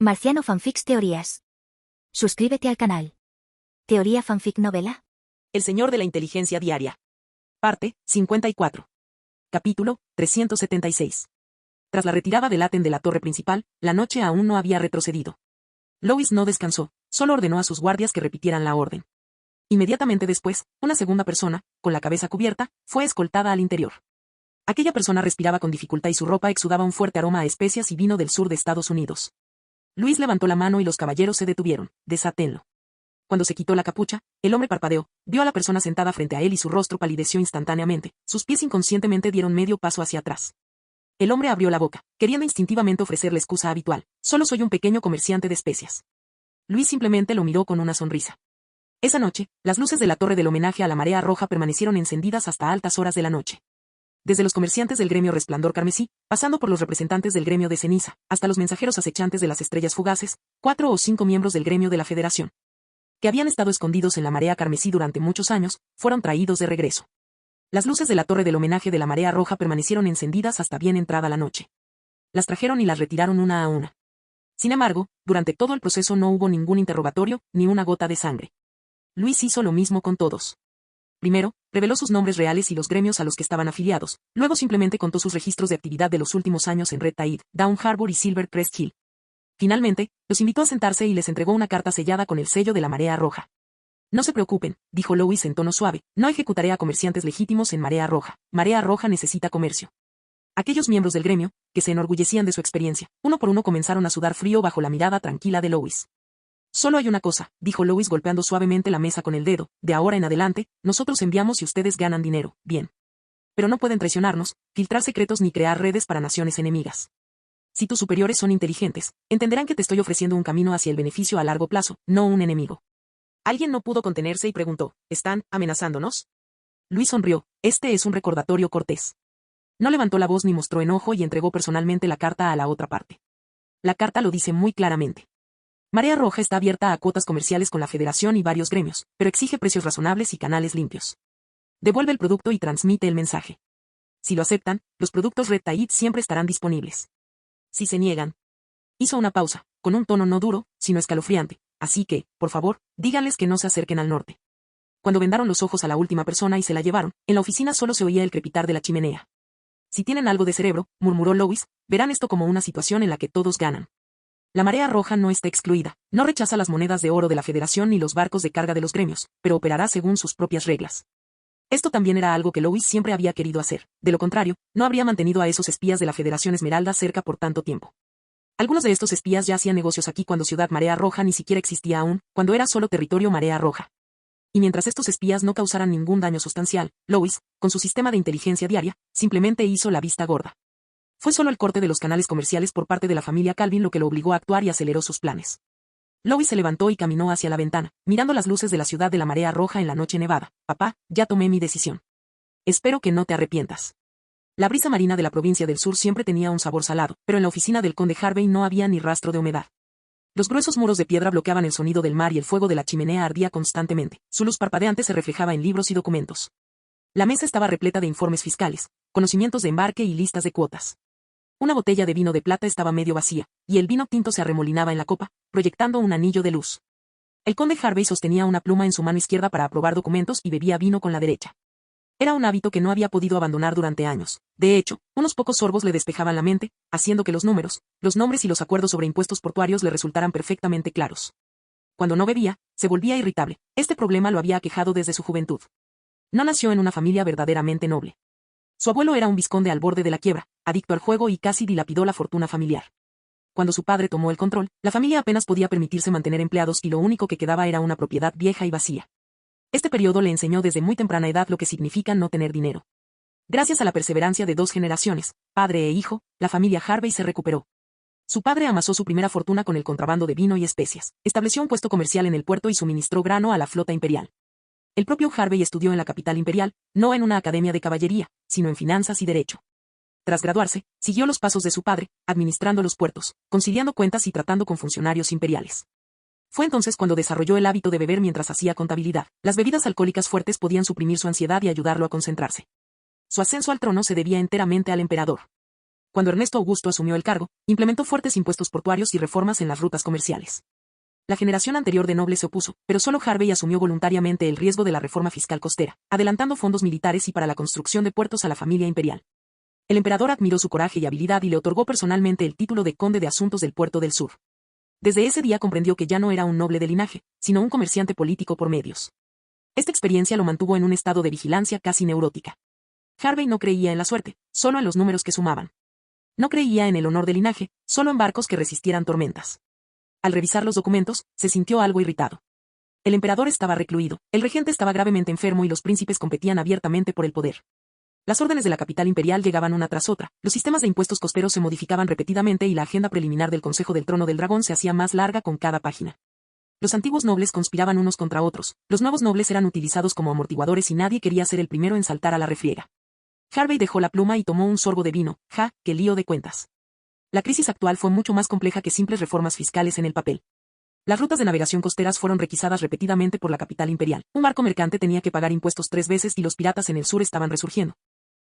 Marciano Fanfics Teorías. Suscríbete al canal. Teoría Fanfic Novela. El Señor de la Inteligencia Diaria. Parte 54. Capítulo 376. Tras la retirada del Aten de la torre principal, la noche aún no había retrocedido. Lois no descansó, solo ordenó a sus guardias que repitieran la orden. Inmediatamente después, una segunda persona, con la cabeza cubierta, fue escoltada al interior. Aquella persona respiraba con dificultad y su ropa exudaba un fuerte aroma a especias y vino del sur de Estados Unidos. Luis levantó la mano y los caballeros se detuvieron. Desátenlo. Cuando se quitó la capucha, el hombre parpadeó, vio a la persona sentada frente a él y su rostro palideció instantáneamente, sus pies inconscientemente dieron medio paso hacia atrás. El hombre abrió la boca, queriendo instintivamente ofrecer la excusa habitual: solo soy un pequeño comerciante de especias. Luis simplemente lo miró con una sonrisa. Esa noche, las luces de la torre del homenaje a la Marea Roja permanecieron encendidas hasta altas horas de la noche. Desde los comerciantes del gremio Resplandor Carmesí, pasando por los representantes del gremio de Ceniza, hasta los mensajeros acechantes de las estrellas fugaces, 4 o 5 miembros del gremio de la Federación, que habían estado escondidos en la Marea Carmesí durante muchos años, fueron traídos de regreso. Las luces de la torre del homenaje de la Marea Roja permanecieron encendidas hasta bien entrada la noche. Las trajeron y las retiraron una a una. Sin embargo, durante todo el proceso no hubo ningún interrogatorio, ni una gota de sangre. Luis hizo lo mismo con todos. Primero, reveló sus nombres reales y los gremios a los que estaban afiliados, luego simplemente contó sus registros de actividad de los últimos años en Red Tide, Down Harbor y Silver Crest Hill. Finalmente, los invitó a sentarse y les entregó una carta sellada con el sello de la Marea Roja. No se preocupen, dijo Lois en tono suave, no ejecutaré a comerciantes legítimos en Marea Roja. Marea Roja necesita comercio. Aquellos miembros del gremio, que se enorgullecían de su experiencia, uno por uno comenzaron a sudar frío bajo la mirada tranquila de Lois. Solo hay una cosa, dijo Lois golpeando suavemente la mesa con el dedo: de ahora en adelante, nosotros enviamos y ustedes ganan dinero, bien. Pero no pueden traicionarnos, filtrar secretos ni crear redes para naciones enemigas. Si tus superiores son inteligentes, entenderán que te estoy ofreciendo un camino hacia el beneficio a largo plazo, no un enemigo. Alguien no pudo contenerse y preguntó: ¿están amenazándonos? Luis sonrió: este es un recordatorio cortés. No levantó la voz ni mostró enojo y entregó personalmente la carta a la otra parte. La carta lo dice muy claramente. Marea Roja está abierta a cuotas comerciales con la Federación y varios gremios, pero exige precios razonables y canales limpios. Devuelve el producto y transmite el mensaje. Si lo aceptan, los productos Red Tide siempre estarán disponibles. Si se niegan. Hizo una pausa, con un tono no duro, sino escalofriante, así que, por favor, díganles que no se acerquen al norte. Cuando vendaron los ojos a la última persona y se la llevaron, en la oficina solo se oía el crepitar de la chimenea. Si tienen algo de cerebro, murmuró Lois, verán esto como una situación en la que todos ganan. La Marea Roja no está excluida, no rechaza las monedas de oro de la Federación ni los barcos de carga de los gremios, pero operará según sus propias reglas. Esto también era algo que Lois siempre había querido hacer, de lo contrario, no habría mantenido a esos espías de la Federación Esmeralda cerca por tanto tiempo. Algunos de estos espías ya hacían negocios aquí cuando Ciudad Marea Roja ni siquiera existía aún, cuando era solo territorio Marea Roja. Y mientras estos espías no causaran ningún daño sustancial, Lois, con su sistema de inteligencia diaria, simplemente hizo la vista gorda. Fue solo el corte de los canales comerciales por parte de la familia Calvin lo que lo obligó a actuar y aceleró sus planes. Lois se levantó y caminó hacia la ventana, mirando las luces de la ciudad de la Marea Roja en la noche nevada. Papá, ya tomé mi decisión. Espero que no te arrepientas. La brisa marina de la provincia del sur siempre tenía un sabor salado, pero en la oficina del conde Harvey no había ni rastro de humedad. Los gruesos muros de piedra bloqueaban el sonido del mar y el fuego de la chimenea ardía constantemente. Su luz parpadeante se reflejaba en libros y documentos. La mesa estaba repleta de informes fiscales, conocimientos de embarque y listas de cuotas. Una botella de vino de plata estaba medio vacía, y el vino tinto se arremolinaba en la copa, proyectando un anillo de luz. El conde Harvey sostenía una pluma en su mano izquierda para aprobar documentos y bebía vino con la derecha. Era un hábito que no había podido abandonar durante años. De hecho, unos pocos sorbos le despejaban la mente, haciendo que los números, los nombres y los acuerdos sobre impuestos portuarios le resultaran perfectamente claros. Cuando no bebía, se volvía irritable. Este problema lo había aquejado desde su juventud. No nació en una familia verdaderamente noble. Su abuelo era un vizconde al borde de la quiebra, adicto al juego y casi dilapidó la fortuna familiar. Cuando su padre tomó el control, la familia apenas podía permitirse mantener empleados y lo único que quedaba era una propiedad vieja y vacía. Este periodo le enseñó desde muy temprana edad lo que significa no tener dinero. Gracias a la perseverancia de 2 generaciones, padre e hijo, la familia Harvey se recuperó. Su padre amasó su primera fortuna con el contrabando de vino y especias, estableció un puesto comercial en el puerto y suministró grano a la flota imperial. El propio Harvey estudió en la capital imperial, no en una academia de caballería, sino en finanzas y derecho. Tras graduarse, siguió los pasos de su padre, administrando los puertos, conciliando cuentas y tratando con funcionarios imperiales. Fue entonces cuando desarrolló el hábito de beber mientras hacía contabilidad. Las bebidas alcohólicas fuertes podían suprimir su ansiedad y ayudarlo a concentrarse. Su ascenso al trono se debía enteramente al emperador. Cuando Ernesto Augusto asumió el cargo, implementó fuertes impuestos portuarios y reformas en las rutas comerciales. La generación anterior de nobles se opuso, pero solo Harvey asumió voluntariamente el riesgo de la reforma fiscal costera, adelantando fondos militares y para la construcción de puertos a la familia imperial. El emperador admiró su coraje y habilidad y le otorgó personalmente el título de conde de asuntos del puerto del sur. Desde ese día comprendió que ya no era un noble de linaje, sino un comerciante político por medios. Esta experiencia lo mantuvo en un estado de vigilancia casi neurótica. Harvey no creía en la suerte, solo en los números que sumaban. No creía en el honor de linaje, solo en barcos que resistieran tormentas. Al revisar los documentos, se sintió algo irritado. El emperador estaba recluido, el regente estaba gravemente enfermo y los príncipes competían abiertamente por el poder. Las órdenes de la capital imperial llegaban una tras otra, los sistemas de impuestos costeros se modificaban repetidamente y la agenda preliminar del Consejo del Trono del Dragón se hacía más larga con cada página. Los antiguos nobles conspiraban unos contra otros, los nuevos nobles eran utilizados como amortiguadores y nadie quería ser el primero en saltar a la refriega. Harvey dejó la pluma y tomó un sorbo de vino. ¡Qué lío de cuentas! La crisis actual fue mucho más compleja que simples reformas fiscales en el papel. Las rutas de navegación costeras fueron requisadas repetidamente por la capital imperial. Un barco mercante tenía que pagar impuestos 3 veces y los piratas en el sur estaban resurgiendo.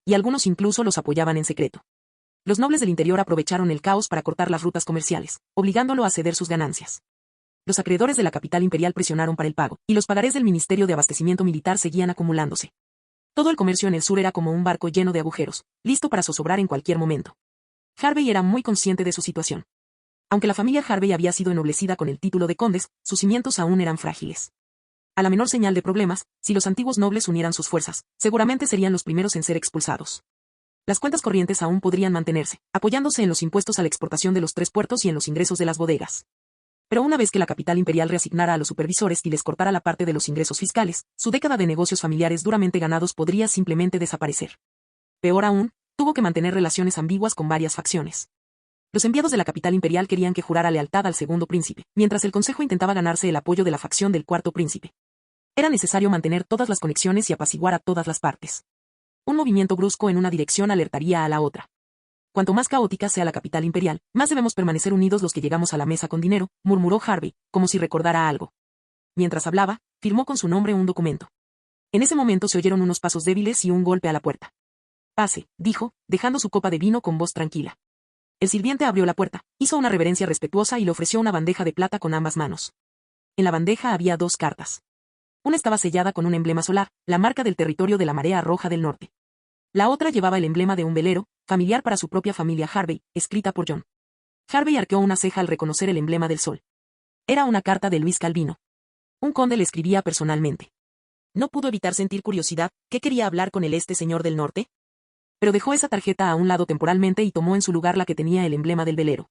Y algunos incluso los apoyaban en secreto. Los nobles del interior aprovecharon el caos para cortar las rutas comerciales, obligándolo a ceder sus ganancias. Los acreedores de la capital imperial presionaron para el pago, y los pagarés del Ministerio de Abastecimiento Militar seguían acumulándose. Todo el comercio en el sur era como un barco lleno de agujeros, listo para zozobrar en cualquier momento. Harvey era muy consciente de su situación. Aunque la familia Harvey había sido ennoblecida con el título de condes, sus cimientos aún eran frágiles. A la menor señal de problemas, si los antiguos nobles unieran sus fuerzas, seguramente serían los primeros en ser expulsados. Las cuentas corrientes aún podrían mantenerse, apoyándose en los impuestos a la exportación de los 3 puertos y en los ingresos de las bodegas. Pero una vez que la capital imperial reasignara a los supervisores y les cortara la parte de los ingresos fiscales, su década de negocios familiares duramente ganados podría simplemente desaparecer. Peor aún, tuvo que mantener relaciones ambiguas con varias facciones. Los enviados de la capital imperial querían que jurara lealtad al segundo príncipe, mientras el consejo intentaba ganarse el apoyo de la facción del cuarto príncipe. Era necesario mantener todas las conexiones y apaciguar a todas las partes. Un movimiento brusco en una dirección alertaría a la otra. Cuanto más caótica sea la capital imperial, más debemos permanecer unidos los que llegamos a la mesa con dinero, murmuró Harvey, como si recordara algo. Mientras hablaba, firmó con su nombre un documento. En ese momento se oyeron unos pasos débiles y un golpe a la puerta. Pase, dijo, dejando su copa de vino con voz tranquila. El sirviente abrió la puerta, hizo una reverencia respetuosa y le ofreció una bandeja de plata con ambas manos. En la bandeja había 2 cartas. Una estaba sellada con un emblema solar, la marca del territorio de la Marea Roja del Norte. La otra llevaba el emblema de un velero, familiar para su propia familia Harvey, escrita por John. Harvey arqueó una ceja al reconocer el emblema del sol. Era una carta de Luis Calvino. Un conde le escribía personalmente. No pudo evitar sentir curiosidad, ¿qué quería hablar con este señor del norte? Pero dejó esa tarjeta a un lado temporalmente y tomó en su lugar la que tenía el emblema del velero.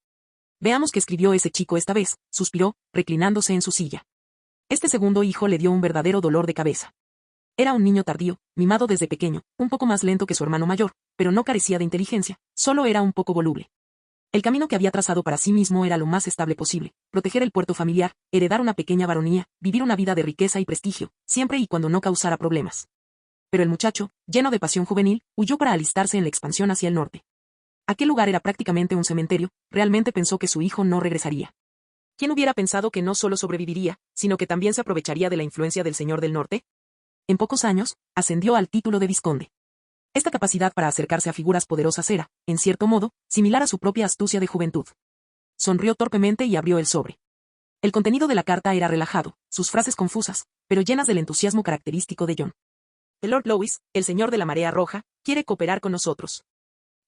Veamos qué escribió ese chico esta vez, suspiró, reclinándose en su silla. Este segundo hijo le dio un verdadero dolor de cabeza. Era un niño tardío, mimado desde pequeño, un poco más lento que su hermano mayor, pero no carecía de inteligencia, solo era un poco voluble. El camino que había trazado para sí mismo era lo más estable posible, proteger el puerto familiar, heredar una pequeña baronía, vivir una vida de riqueza y prestigio, siempre y cuando no causara problemas. Pero el muchacho, lleno de pasión juvenil, huyó para alistarse en la expansión hacia el norte. Aquel lugar era prácticamente un cementerio, realmente pensó que su hijo no regresaría. ¿Quién hubiera pensado que no solo sobreviviría, sino que también se aprovecharía de la influencia del señor del norte? En pocos años, ascendió al título de vizconde. Esta capacidad para acercarse a figuras poderosas era, en cierto modo, similar a su propia astucia de juventud. Sonrió torpemente y abrió el sobre. El contenido de la carta era relajado, sus frases confusas, pero llenas del entusiasmo característico de John. El Lord Louis, el señor de la Marea Roja, quiere cooperar con nosotros.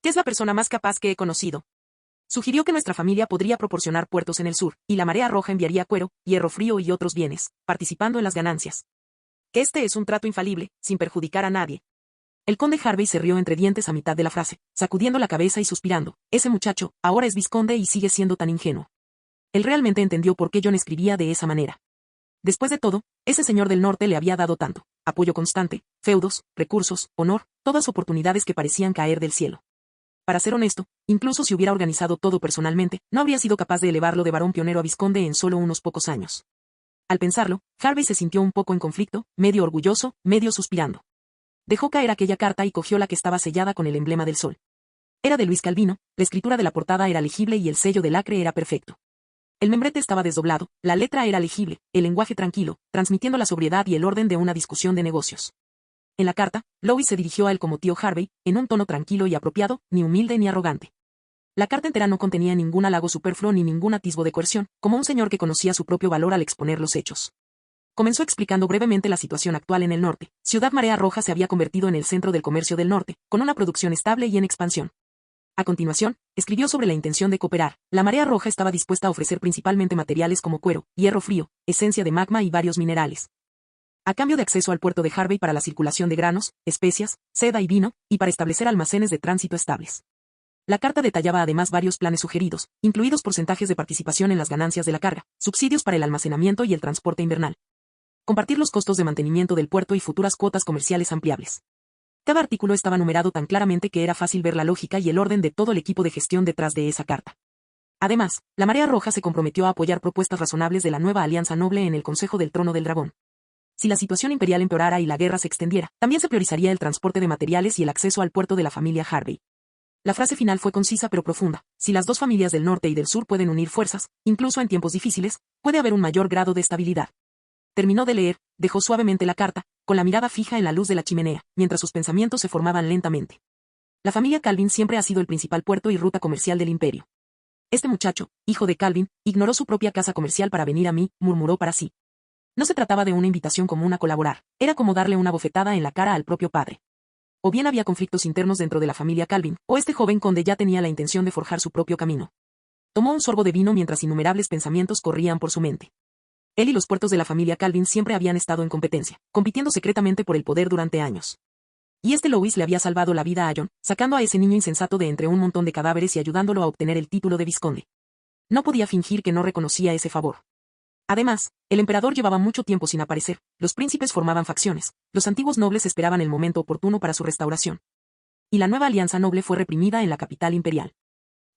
¿Qué es la persona más capaz que he conocido? Sugirió que nuestra familia podría proporcionar puertos en el sur, y la Marea Roja enviaría cuero, hierro frío y otros bienes, participando en las ganancias. Que este es un trato infalible, sin perjudicar a nadie. El conde Harvey se rió entre dientes a mitad de la frase, sacudiendo la cabeza y suspirando. Ese muchacho, ahora es vizconde y sigue siendo tan ingenuo. Él realmente entendió por qué John escribía de esa manera. Después de todo, ese señor del norte le había dado tanto, apoyo constante, feudos, recursos, honor, todas oportunidades que parecían caer del cielo. Para ser honesto, incluso si hubiera organizado todo personalmente, no habría sido capaz de elevarlo de varón pionero a vizconde en solo unos pocos años. Al pensarlo, Harvey se sintió un poco en conflicto, medio orgulloso, medio suspirando. Dejó caer aquella carta y cogió la que estaba sellada con el emblema del sol. Era de Luis Calvino, la escritura de la portada era legible y el sello del lacre era perfecto. El membrete estaba desdoblado, la letra era legible, el lenguaje tranquilo, transmitiendo la sobriedad y el orden de una discusión de negocios. En la carta, Louis se dirigió a él como tío Harvey, en un tono tranquilo y apropiado, ni humilde ni arrogante. La carta entera no contenía ningún halago superfluo ni ningún atisbo de coerción, como un señor que conocía su propio valor al exponer los hechos. Comenzó explicando brevemente la situación actual en el norte. Ciudad Marea Roja se había convertido en el centro del comercio del norte, con una producción estable y en expansión. A continuación, escribió sobre la intención de cooperar. La Marea Roja estaba dispuesta a ofrecer principalmente materiales como cuero, hierro frío, esencia de magma y varios minerales, a cambio de acceso al puerto de Harvey para la circulación de granos, especias, seda y vino, y para establecer almacenes de tránsito estables. La carta detallaba además varios planes sugeridos, incluidos porcentajes de participación en las ganancias de la carga, subsidios para el almacenamiento y el transporte invernal, compartir los costos de mantenimiento del puerto y futuras cuotas comerciales ampliables. Cada artículo estaba numerado tan claramente que era fácil ver la lógica y el orden de todo el equipo de gestión detrás de esa carta. Además, la Marea Roja se comprometió a apoyar propuestas razonables de la nueva Alianza Noble en el Consejo del Trono del Dragón. Si la situación imperial empeorara y la guerra se extendiera, también se priorizaría el transporte de materiales y el acceso al puerto de la familia Harvey. La frase final fue concisa pero profunda. Si las dos familias del norte y del sur pueden unir fuerzas, incluso en tiempos difíciles, puede haber un mayor grado de estabilidad. Terminó de leer, dejó suavemente la carta, con la mirada fija en la luz de la chimenea, mientras sus pensamientos se formaban lentamente. La familia Calvin siempre ha sido el principal puerto y ruta comercial del imperio. Este muchacho, hijo de Calvin, ignoró su propia casa comercial para venir a mí, murmuró para sí. No se trataba de una invitación común a colaborar, era como darle una bofetada en la cara al propio padre. O bien había conflictos internos dentro de la familia Calvin, o este joven conde ya tenía la intención de forjar su propio camino. Tomó un sorbo de vino mientras innumerables pensamientos corrían por su mente. Él y los puertos de la familia Calvin siempre habían estado en competencia, compitiendo secretamente por el poder durante años. Y Louis le había salvado la vida a John, sacando a ese niño insensato de entre un montón de cadáveres y ayudándolo a obtener el título de vizconde. No podía fingir que no reconocía ese favor. Además, el emperador llevaba mucho tiempo sin aparecer, los príncipes formaban facciones, los antiguos nobles esperaban el momento oportuno para su restauración. Y la nueva alianza noble fue reprimida en la capital imperial.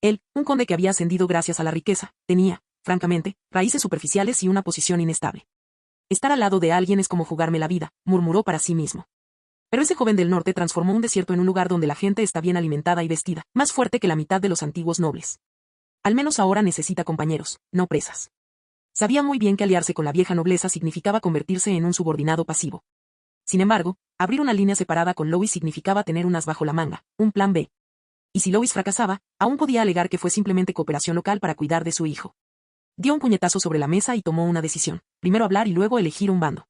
Él, un conde que había ascendido gracias a la riqueza, tenía, francamente, raíces superficiales y una posición inestable. Estar al lado de alguien es como jugarme la vida, murmuró para sí mismo. Pero ese joven del norte transformó un desierto en un lugar donde la gente está bien alimentada y vestida, más fuerte que la mitad de los antiguos nobles. Al menos ahora necesita compañeros, no presas. Sabía muy bien que aliarse con la vieja nobleza significaba convertirse en un subordinado pasivo. Sin embargo, abrir una línea separada con Louis significaba tener un as bajo la manga, un plan B. Y si Louis fracasaba, aún podía alegar que fue simplemente cooperación local para cuidar de su hijo. Dio un puñetazo sobre la mesa y tomó una decisión, primero hablar y luego elegir un bando.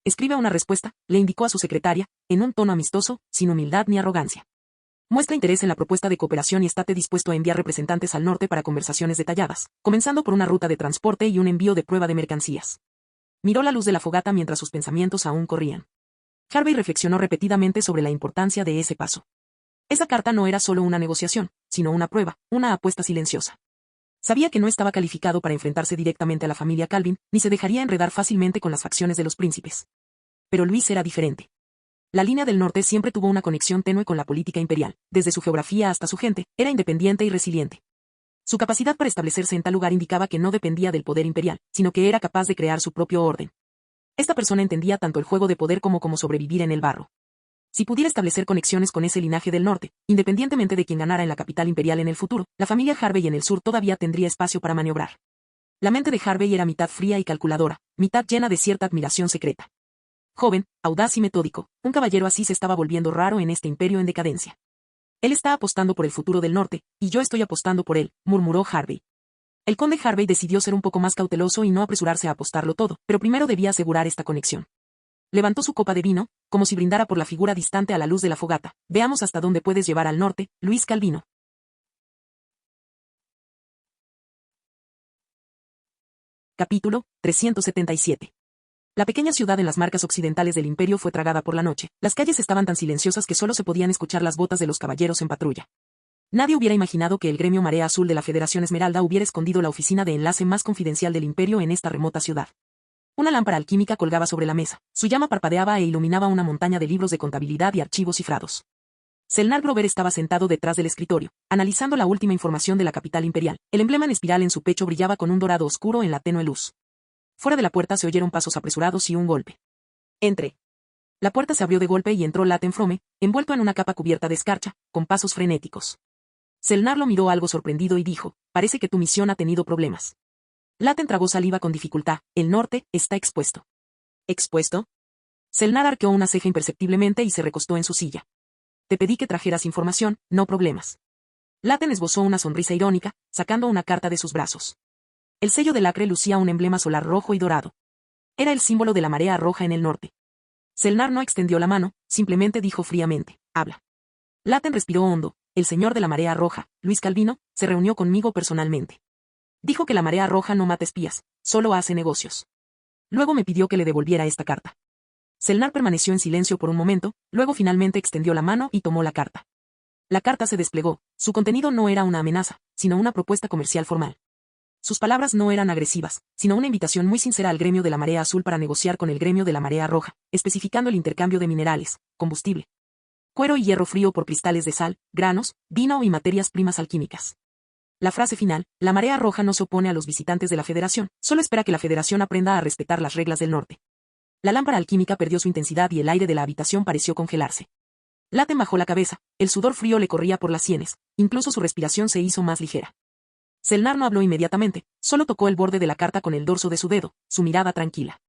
Escribe una respuesta, le indicó a su secretaria, en un tono amistoso, sin humildad ni arrogancia. Muestra interés en la propuesta de cooperación y estate dispuesto a enviar representantes al norte para conversaciones detalladas, comenzando por una ruta de transporte y un envío de prueba de mercancías. Miró la luz de la fogata mientras sus pensamientos aún corrían. Harvey reflexionó repetidamente sobre la importancia de ese paso. Esa carta no era solo una negociación, sino una prueba, una apuesta silenciosa. Sabía que no estaba calificado para enfrentarse directamente a la familia Calvin, ni se dejaría enredar fácilmente con las facciones de los príncipes. Pero Luis era diferente. La línea del norte siempre tuvo una conexión tenue con la política imperial, desde su geografía hasta su gente, era independiente y resiliente. Su capacidad para establecerse en tal lugar indicaba que no dependía del poder imperial, sino que era capaz de crear su propio orden. Esta persona entendía tanto el juego de poder como cómo sobrevivir en el barro. Si pudiera establecer conexiones con ese linaje del norte, independientemente de quien ganara en la capital imperial en el futuro, la familia Harvey en el sur todavía tendría espacio para maniobrar. La mente de Harvey era mitad fría y calculadora, mitad llena de cierta admiración secreta. Joven, audaz y metódico, un caballero así se estaba volviendo raro en este imperio en decadencia. Él está apostando por el futuro del norte, y yo estoy apostando por él, murmuró Harvey. El conde Harvey decidió ser un poco más cauteloso y no apresurarse a apostarlo todo, pero primero debía asegurar esta conexión. Levantó su copa de vino, como si brindara por la figura distante a la luz de la fogata. Veamos hasta dónde puedes llevar al norte, Luis Calvino. Capítulo 377. La pequeña ciudad en las marcas occidentales del imperio fue tragada por la noche. Las calles estaban tan silenciosas que solo se podían escuchar las botas de los caballeros en patrulla. Nadie hubiera imaginado que el gremio Marea Azul de la Federación Esmeralda hubiera escondido la oficina de enlace más confidencial del imperio en esta remota ciudad. Una lámpara alquímica colgaba sobre la mesa, su llama parpadeaba e iluminaba una montaña de libros de contabilidad y archivos cifrados. Selnar Grover estaba sentado detrás del escritorio, analizando la última información de la capital imperial. El emblema en espiral en su pecho brillaba con un dorado oscuro en la tenue luz. Fuera de la puerta se oyeron pasos apresurados y un golpe. Entre. La puerta se abrió de golpe y entró Laten Frome, envuelto en una capa cubierta de escarcha, con pasos frenéticos. Selnar lo miró algo sorprendido y dijo, parece que tu misión ha tenido problemas. Laten tragó saliva con dificultad, el norte está expuesto. ¿Expuesto? Selnar arqueó una ceja imperceptiblemente y se recostó en su silla. Te pedí que trajeras información, no problemas. Laten esbozó una sonrisa irónica, sacando una carta de sus brazos. El sello del acre lucía un emblema solar rojo y dorado. Era el símbolo de la marea roja en el norte. Selnar no extendió la mano, simplemente dijo fríamente, habla. Laten respiró hondo. El señor de la marea roja, Luis Calvino, se reunió conmigo personalmente. Dijo que la marea roja no mata espías, solo hace negocios. Luego me pidió que le devolviera esta carta. Selnar permaneció en silencio por un momento, luego finalmente extendió la mano y tomó la carta. La carta se desplegó. Su contenido no era una amenaza, sino una propuesta comercial formal. Sus palabras no eran agresivas, sino una invitación muy sincera al gremio de la marea azul para negociar con el gremio de la marea roja, especificando el intercambio de minerales, combustible, cuero y hierro frío por cristales de sal, granos, vino y materias primas alquímicas. La frase final, la marea roja no se opone a los visitantes de la Federación, solo espera que la Federación aprenda a respetar las reglas del norte. La lámpara alquímica perdió su intensidad y el aire de la habitación pareció congelarse. Laten bajó la cabeza, el sudor frío le corría por las sienes, incluso su respiración se hizo más ligera. Selnar no habló inmediatamente, solo tocó el borde de la carta con el dorso de su dedo, su mirada tranquila.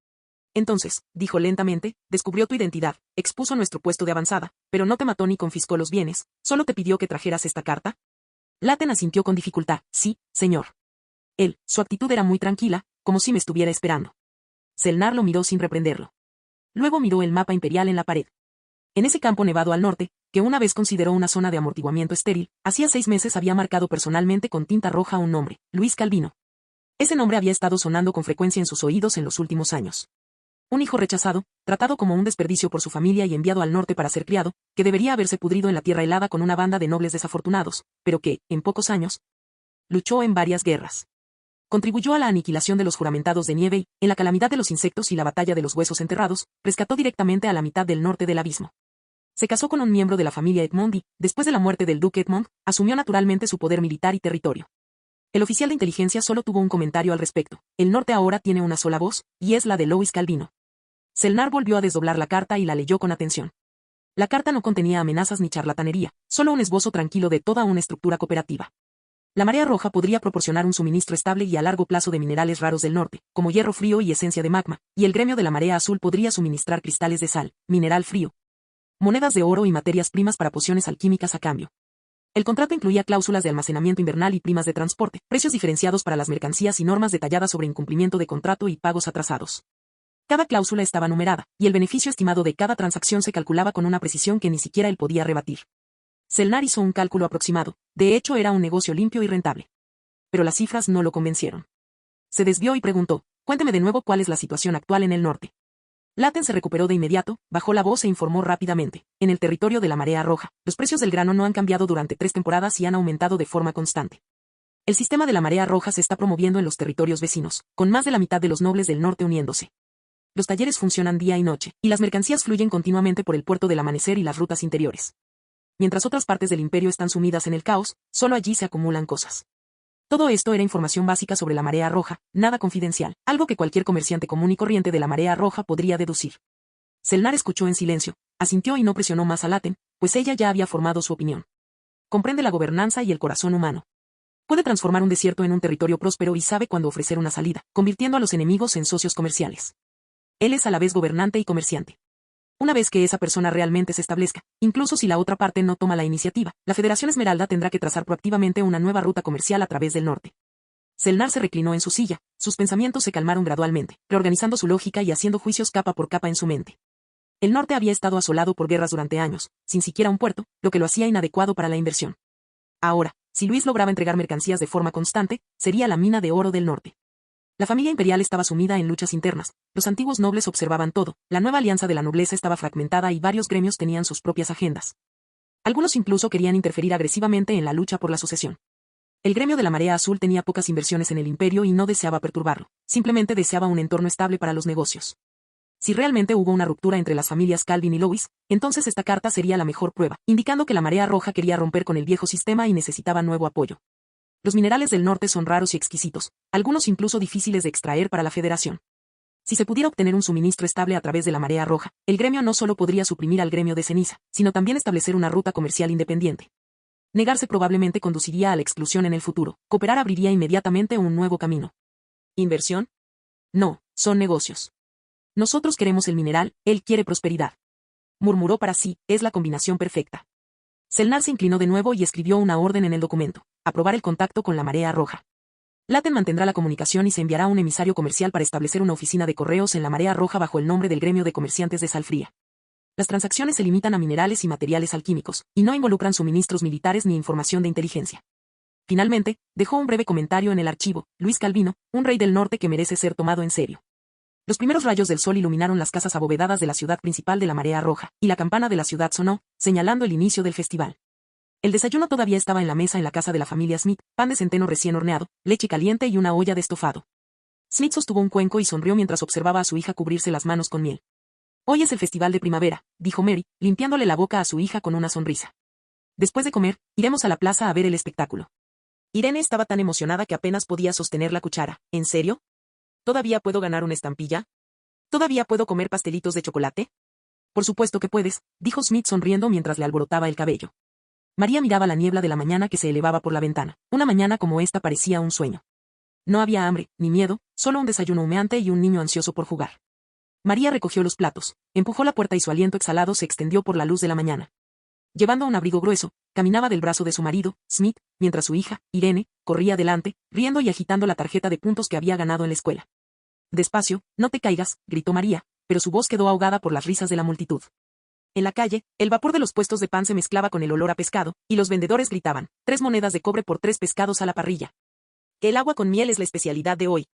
Entonces, dijo lentamente, descubrió tu identidad, expuso nuestro puesto de avanzada, pero no te mató ni confiscó los bienes, solo te pidió que trajeras esta carta. Laten asintió con dificultad, sí, señor. Su actitud era muy tranquila, como si me estuviera esperando. Selnar lo miró sin reprenderlo. Luego miró el mapa imperial en la pared. En ese campo nevado al norte, que una vez consideró una zona de amortiguamiento estéril, hacía 6 meses había marcado personalmente con tinta roja un nombre, Luis Calvino. Ese nombre había estado sonando con frecuencia en sus oídos en los últimos años. Un hijo rechazado, tratado como un desperdicio por su familia y enviado al norte para ser criado, que debería haberse pudrido en la tierra helada con una banda de nobles desafortunados, pero que, en pocos años, luchó en varias guerras. Contribuyó a la aniquilación de los juramentados de nieve y, en la calamidad de los insectos y la batalla de los huesos enterrados, rescató directamente a la mitad del norte del abismo. Se casó con un miembro de la familia Edmond y, después de la muerte del duque Edmond, asumió naturalmente su poder militar y territorio. El oficial de inteligencia solo tuvo un comentario al respecto. El norte ahora tiene una sola voz, y es la de Luis Calvino. Selnar volvió a desdoblar la carta y la leyó con atención. La carta no contenía amenazas ni charlatanería, solo un esbozo tranquilo de toda una estructura cooperativa. La marea roja podría proporcionar un suministro estable y a largo plazo de minerales raros del norte, como hierro frío y esencia de magma, y el gremio de la marea azul podría suministrar cristales de sal, mineral frío, monedas de oro y materias primas para pociones alquímicas a cambio. El contrato incluía cláusulas de almacenamiento invernal y primas de transporte, precios diferenciados para las mercancías y normas detalladas sobre incumplimiento de contrato y pagos atrasados. Cada cláusula estaba numerada, y el beneficio estimado de cada transacción se calculaba con una precisión que ni siquiera él podía rebatir. Selnar hizo un cálculo aproximado, de hecho era un negocio limpio y rentable. Pero las cifras no lo convencieron. Se desvió y preguntó, cuénteme de nuevo cuál es la situación actual en el norte. Laten se recuperó de inmediato, bajó la voz e informó rápidamente. En el territorio de la marea roja, los precios del grano no han cambiado durante 3 temporadas y han aumentado de forma constante. El sistema de la marea roja se está promoviendo en los territorios vecinos, con más de la mitad de los nobles del norte uniéndose. Los talleres funcionan día y noche, y las mercancías fluyen continuamente por el puerto del amanecer y las rutas interiores. Mientras otras partes del imperio están sumidas en el caos, solo allí se acumulan cosas. Todo esto era información básica sobre la marea roja, nada confidencial, algo que cualquier comerciante común y corriente de la marea roja podría deducir. Selnar escuchó en silencio, asintió y no presionó más a Laten, pues ella ya había formado su opinión. Comprende la gobernanza y el corazón humano. Puede transformar un desierto en un territorio próspero y sabe cuándo ofrecer una salida, convirtiendo a los enemigos en socios comerciales. Él es a la vez gobernante y comerciante. Una vez que esa persona realmente se establezca, incluso si la otra parte no toma la iniciativa, la Federación Esmeralda tendrá que trazar proactivamente una nueva ruta comercial a través del norte. Selnar se reclinó en su silla, sus pensamientos se calmaron gradualmente, reorganizando su lógica y haciendo juicios capa por capa en su mente. El norte había estado asolado por guerras durante años, sin siquiera un puerto, lo que lo hacía inadecuado para la inversión. Ahora, si Luis lograba entregar mercancías de forma constante, sería la mina de oro del norte. La familia imperial estaba sumida en luchas internas, los antiguos nobles observaban todo, la nueva alianza de la nobleza estaba fragmentada y varios gremios tenían sus propias agendas. Algunos incluso querían interferir agresivamente en la lucha por la sucesión. El gremio de la marea azul tenía pocas inversiones en el imperio y no deseaba perturbarlo, simplemente deseaba un entorno estable para los negocios. Si realmente hubo una ruptura entre las familias Calvin y Louis, entonces esta carta sería la mejor prueba, indicando que la marea roja quería romper con el viejo sistema y necesitaba nuevo apoyo. Los minerales del norte son raros y exquisitos, algunos incluso difíciles de extraer para la Federación. Si se pudiera obtener un suministro estable a través de la marea roja, el gremio no solo podría suprimir al gremio de ceniza, sino también establecer una ruta comercial independiente. Negarse probablemente conduciría a la exclusión en el futuro, cooperar abriría inmediatamente un nuevo camino. ¿Inversión? No, son negocios. Nosotros queremos el mineral, él quiere prosperidad. Murmuró para sí, es la combinación perfecta. Selnar se inclinó de nuevo y escribió una orden en el documento: aprobar el contacto con la Marea Roja. Laten mantendrá la comunicación y se enviará un emisario comercial para establecer una oficina de correos en la Marea Roja bajo el nombre del Gremio de Comerciantes de Sal Fría. Las transacciones se limitan a minerales y materiales alquímicos, y no involucran suministros militares ni información de inteligencia. Finalmente, dejó un breve comentario en el archivo: Luis Calvino, un rey del norte que merece ser tomado en serio. Los primeros rayos del sol iluminaron las casas abovedadas de la ciudad principal de la Marea Roja, y la campana de la ciudad sonó, señalando el inicio del festival. El desayuno todavía estaba en la mesa en la casa de la familia Smith: pan de centeno recién horneado, leche caliente y una olla de estofado. Smith sostuvo un cuenco y sonrió mientras observaba a su hija cubrirse las manos con miel. Hoy es el festival de primavera, dijo Mary, limpiándole la boca a su hija con una sonrisa. Después de comer, iremos a la plaza a ver el espectáculo. Irene estaba tan emocionada que apenas podía sostener la cuchara. ¿En serio? ¿Todavía puedo ganar una estampilla? ¿Todavía puedo comer pastelitos de chocolate? Por supuesto que puedes, dijo Smith sonriendo mientras le alborotaba el cabello. María miraba la niebla de la mañana que se elevaba por la ventana. Una mañana como esta parecía un sueño. No había hambre, ni miedo, solo un desayuno humeante y un niño ansioso por jugar. María recogió los platos, empujó la puerta y su aliento exhalado se extendió por la luz de la mañana. Llevando un abrigo grueso, caminaba del brazo de su marido, Smith, mientras su hija, Irene, corría delante, riendo y agitando la tarjeta de puntos que había ganado en la escuela. Despacio, no te caigas, gritó María, pero su voz quedó ahogada por las risas de la multitud. En la calle, el vapor de los puestos de pan se mezclaba con el olor a pescado, y los vendedores gritaban: 3 monedas de cobre por 3 pescados a la parrilla. Que el agua con miel es la especialidad de hoy.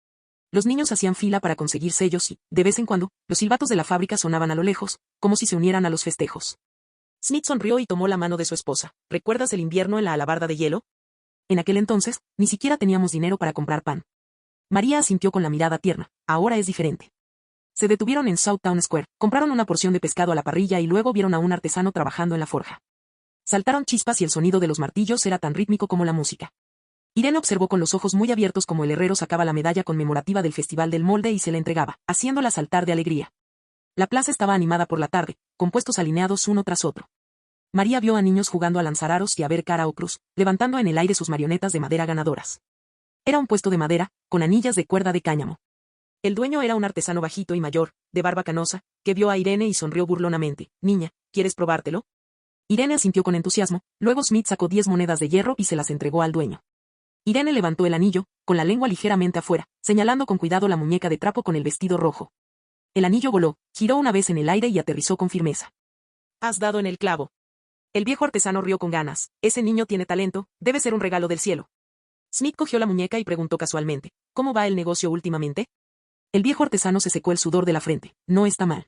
Los niños hacían fila para conseguir sellos y, de vez en cuando, los silbatos de la fábrica sonaban a lo lejos, como si se unieran a los festejos. Smith sonrió y tomó la mano de su esposa. ¿Recuerdas el invierno en la alabarda de hielo? En aquel entonces, ni siquiera teníamos dinero para comprar pan. María asintió con la mirada tierna. Ahora es diferente. Se detuvieron en Southtown Square, compraron una porción de pescado a la parrilla y luego vieron a un artesano trabajando en la forja. Saltaron chispas y el sonido de los martillos era tan rítmico como la música. Irene observó con los ojos muy abiertos cómo el herrero sacaba la medalla conmemorativa del Festival del Molde y se la entregaba, haciéndola saltar de alegría. La plaza estaba animada por la tarde, con puestos alineados uno tras otro. María vio a niños jugando a lanzar aros y a ver cara o cruz, levantando en el aire sus marionetas de madera ganadoras. Era un puesto de madera, con anillas de cuerda de cáñamo. El dueño era un artesano bajito y mayor, de barba canosa, que vio a Irene y sonrió burlonamente. Niña, ¿quieres probártelo? Irene asintió con entusiasmo, luego Smith sacó 10 monedas de hierro y se las entregó al dueño. Irene levantó el anillo, con la lengua ligeramente afuera, señalando con cuidado la muñeca de trapo con el vestido rojo. El anillo voló, giró una vez en el aire y aterrizó con firmeza. Has dado en el clavo. El viejo artesano rió con ganas. Ese niño tiene talento, debe ser un regalo del cielo. Smith cogió la muñeca y preguntó casualmente: ¿cómo va el negocio últimamente? El viejo artesano se secó el sudor de la frente. No está mal.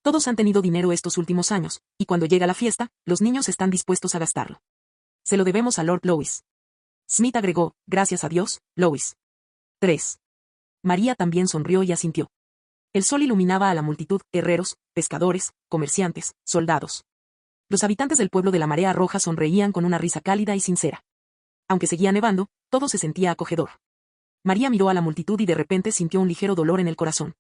Todos han tenido dinero estos últimos años, y cuando llega la fiesta, los niños están dispuestos a gastarlo. Se lo debemos a Lord Louis. Smith agregó: gracias a Dios, Louis. 3. María también sonrió y asintió. El sol iluminaba a la multitud: herreros, pescadores, comerciantes, soldados. Los habitantes del pueblo de la Marea Roja sonreían con una risa cálida y sincera. Aunque seguía nevando, todo se sentía acogedor. María miró a la multitud y de repente sintió un ligero dolor en el corazón.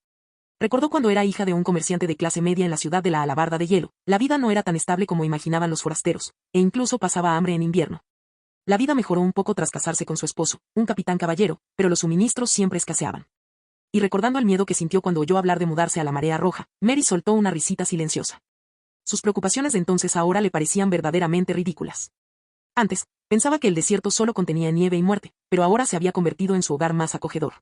Recordó cuando era hija de un comerciante de clase media en la ciudad de la Alabarda de Hielo. La vida no era tan estable como imaginaban los forasteros, e incluso pasaba hambre en invierno. La vida mejoró un poco tras casarse con su esposo, un capitán caballero, pero los suministros siempre escaseaban. Y recordando el miedo que sintió cuando oyó hablar de mudarse a la Marea Roja, Mary soltó una risita silenciosa. Sus preocupaciones de entonces ahora le parecían verdaderamente ridículas. Antes, pensaba que el desierto solo contenía nieve y muerte, pero ahora se había convertido en su hogar más acogedor.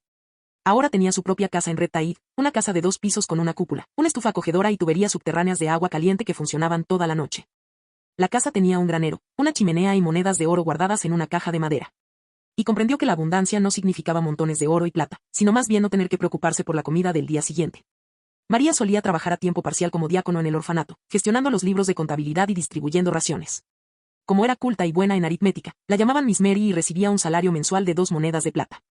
Ahora tenía su propia casa en Red Tide, una casa de 2 pisos con una cúpula, una estufa acogedora y tuberías subterráneas de agua caliente que funcionaban toda la noche. La casa tenía un granero, una chimenea y monedas de oro guardadas en una caja de madera. Y comprendió que la abundancia no significaba montones de oro y plata, sino más bien no tener que preocuparse por la comida del día siguiente. María solía trabajar a tiempo parcial como diácono en el orfanato, gestionando los libros de contabilidad y distribuyendo raciones. Como era culta y buena en aritmética, la llamaban Miss Mary y recibía un salario mensual de 2 monedas de plata.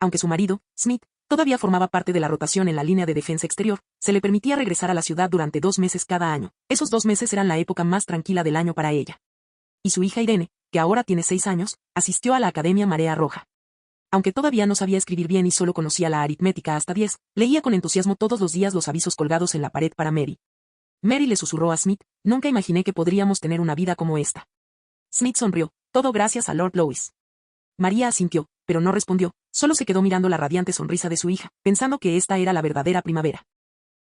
Aunque su marido, Smith, todavía formaba parte de la rotación en la línea de defensa exterior, se le permitía regresar a la ciudad durante 2 meses cada año. Esos 2 meses eran la época más tranquila del año para ella. Y su hija Irene, que ahora tiene 6 años, asistió a la Academia Marea Roja. Aunque todavía no sabía escribir bien y solo conocía la aritmética hasta 10, leía con entusiasmo todos los días los avisos colgados en la pared para Mary. Mary le susurró a Smith: nunca imaginé que podríamos tener una vida como esta. Smith sonrió: todo gracias a Lord Louis. María asintió, pero no respondió, solo se quedó mirando la radiante sonrisa de su hija, pensando que esta era la verdadera primavera.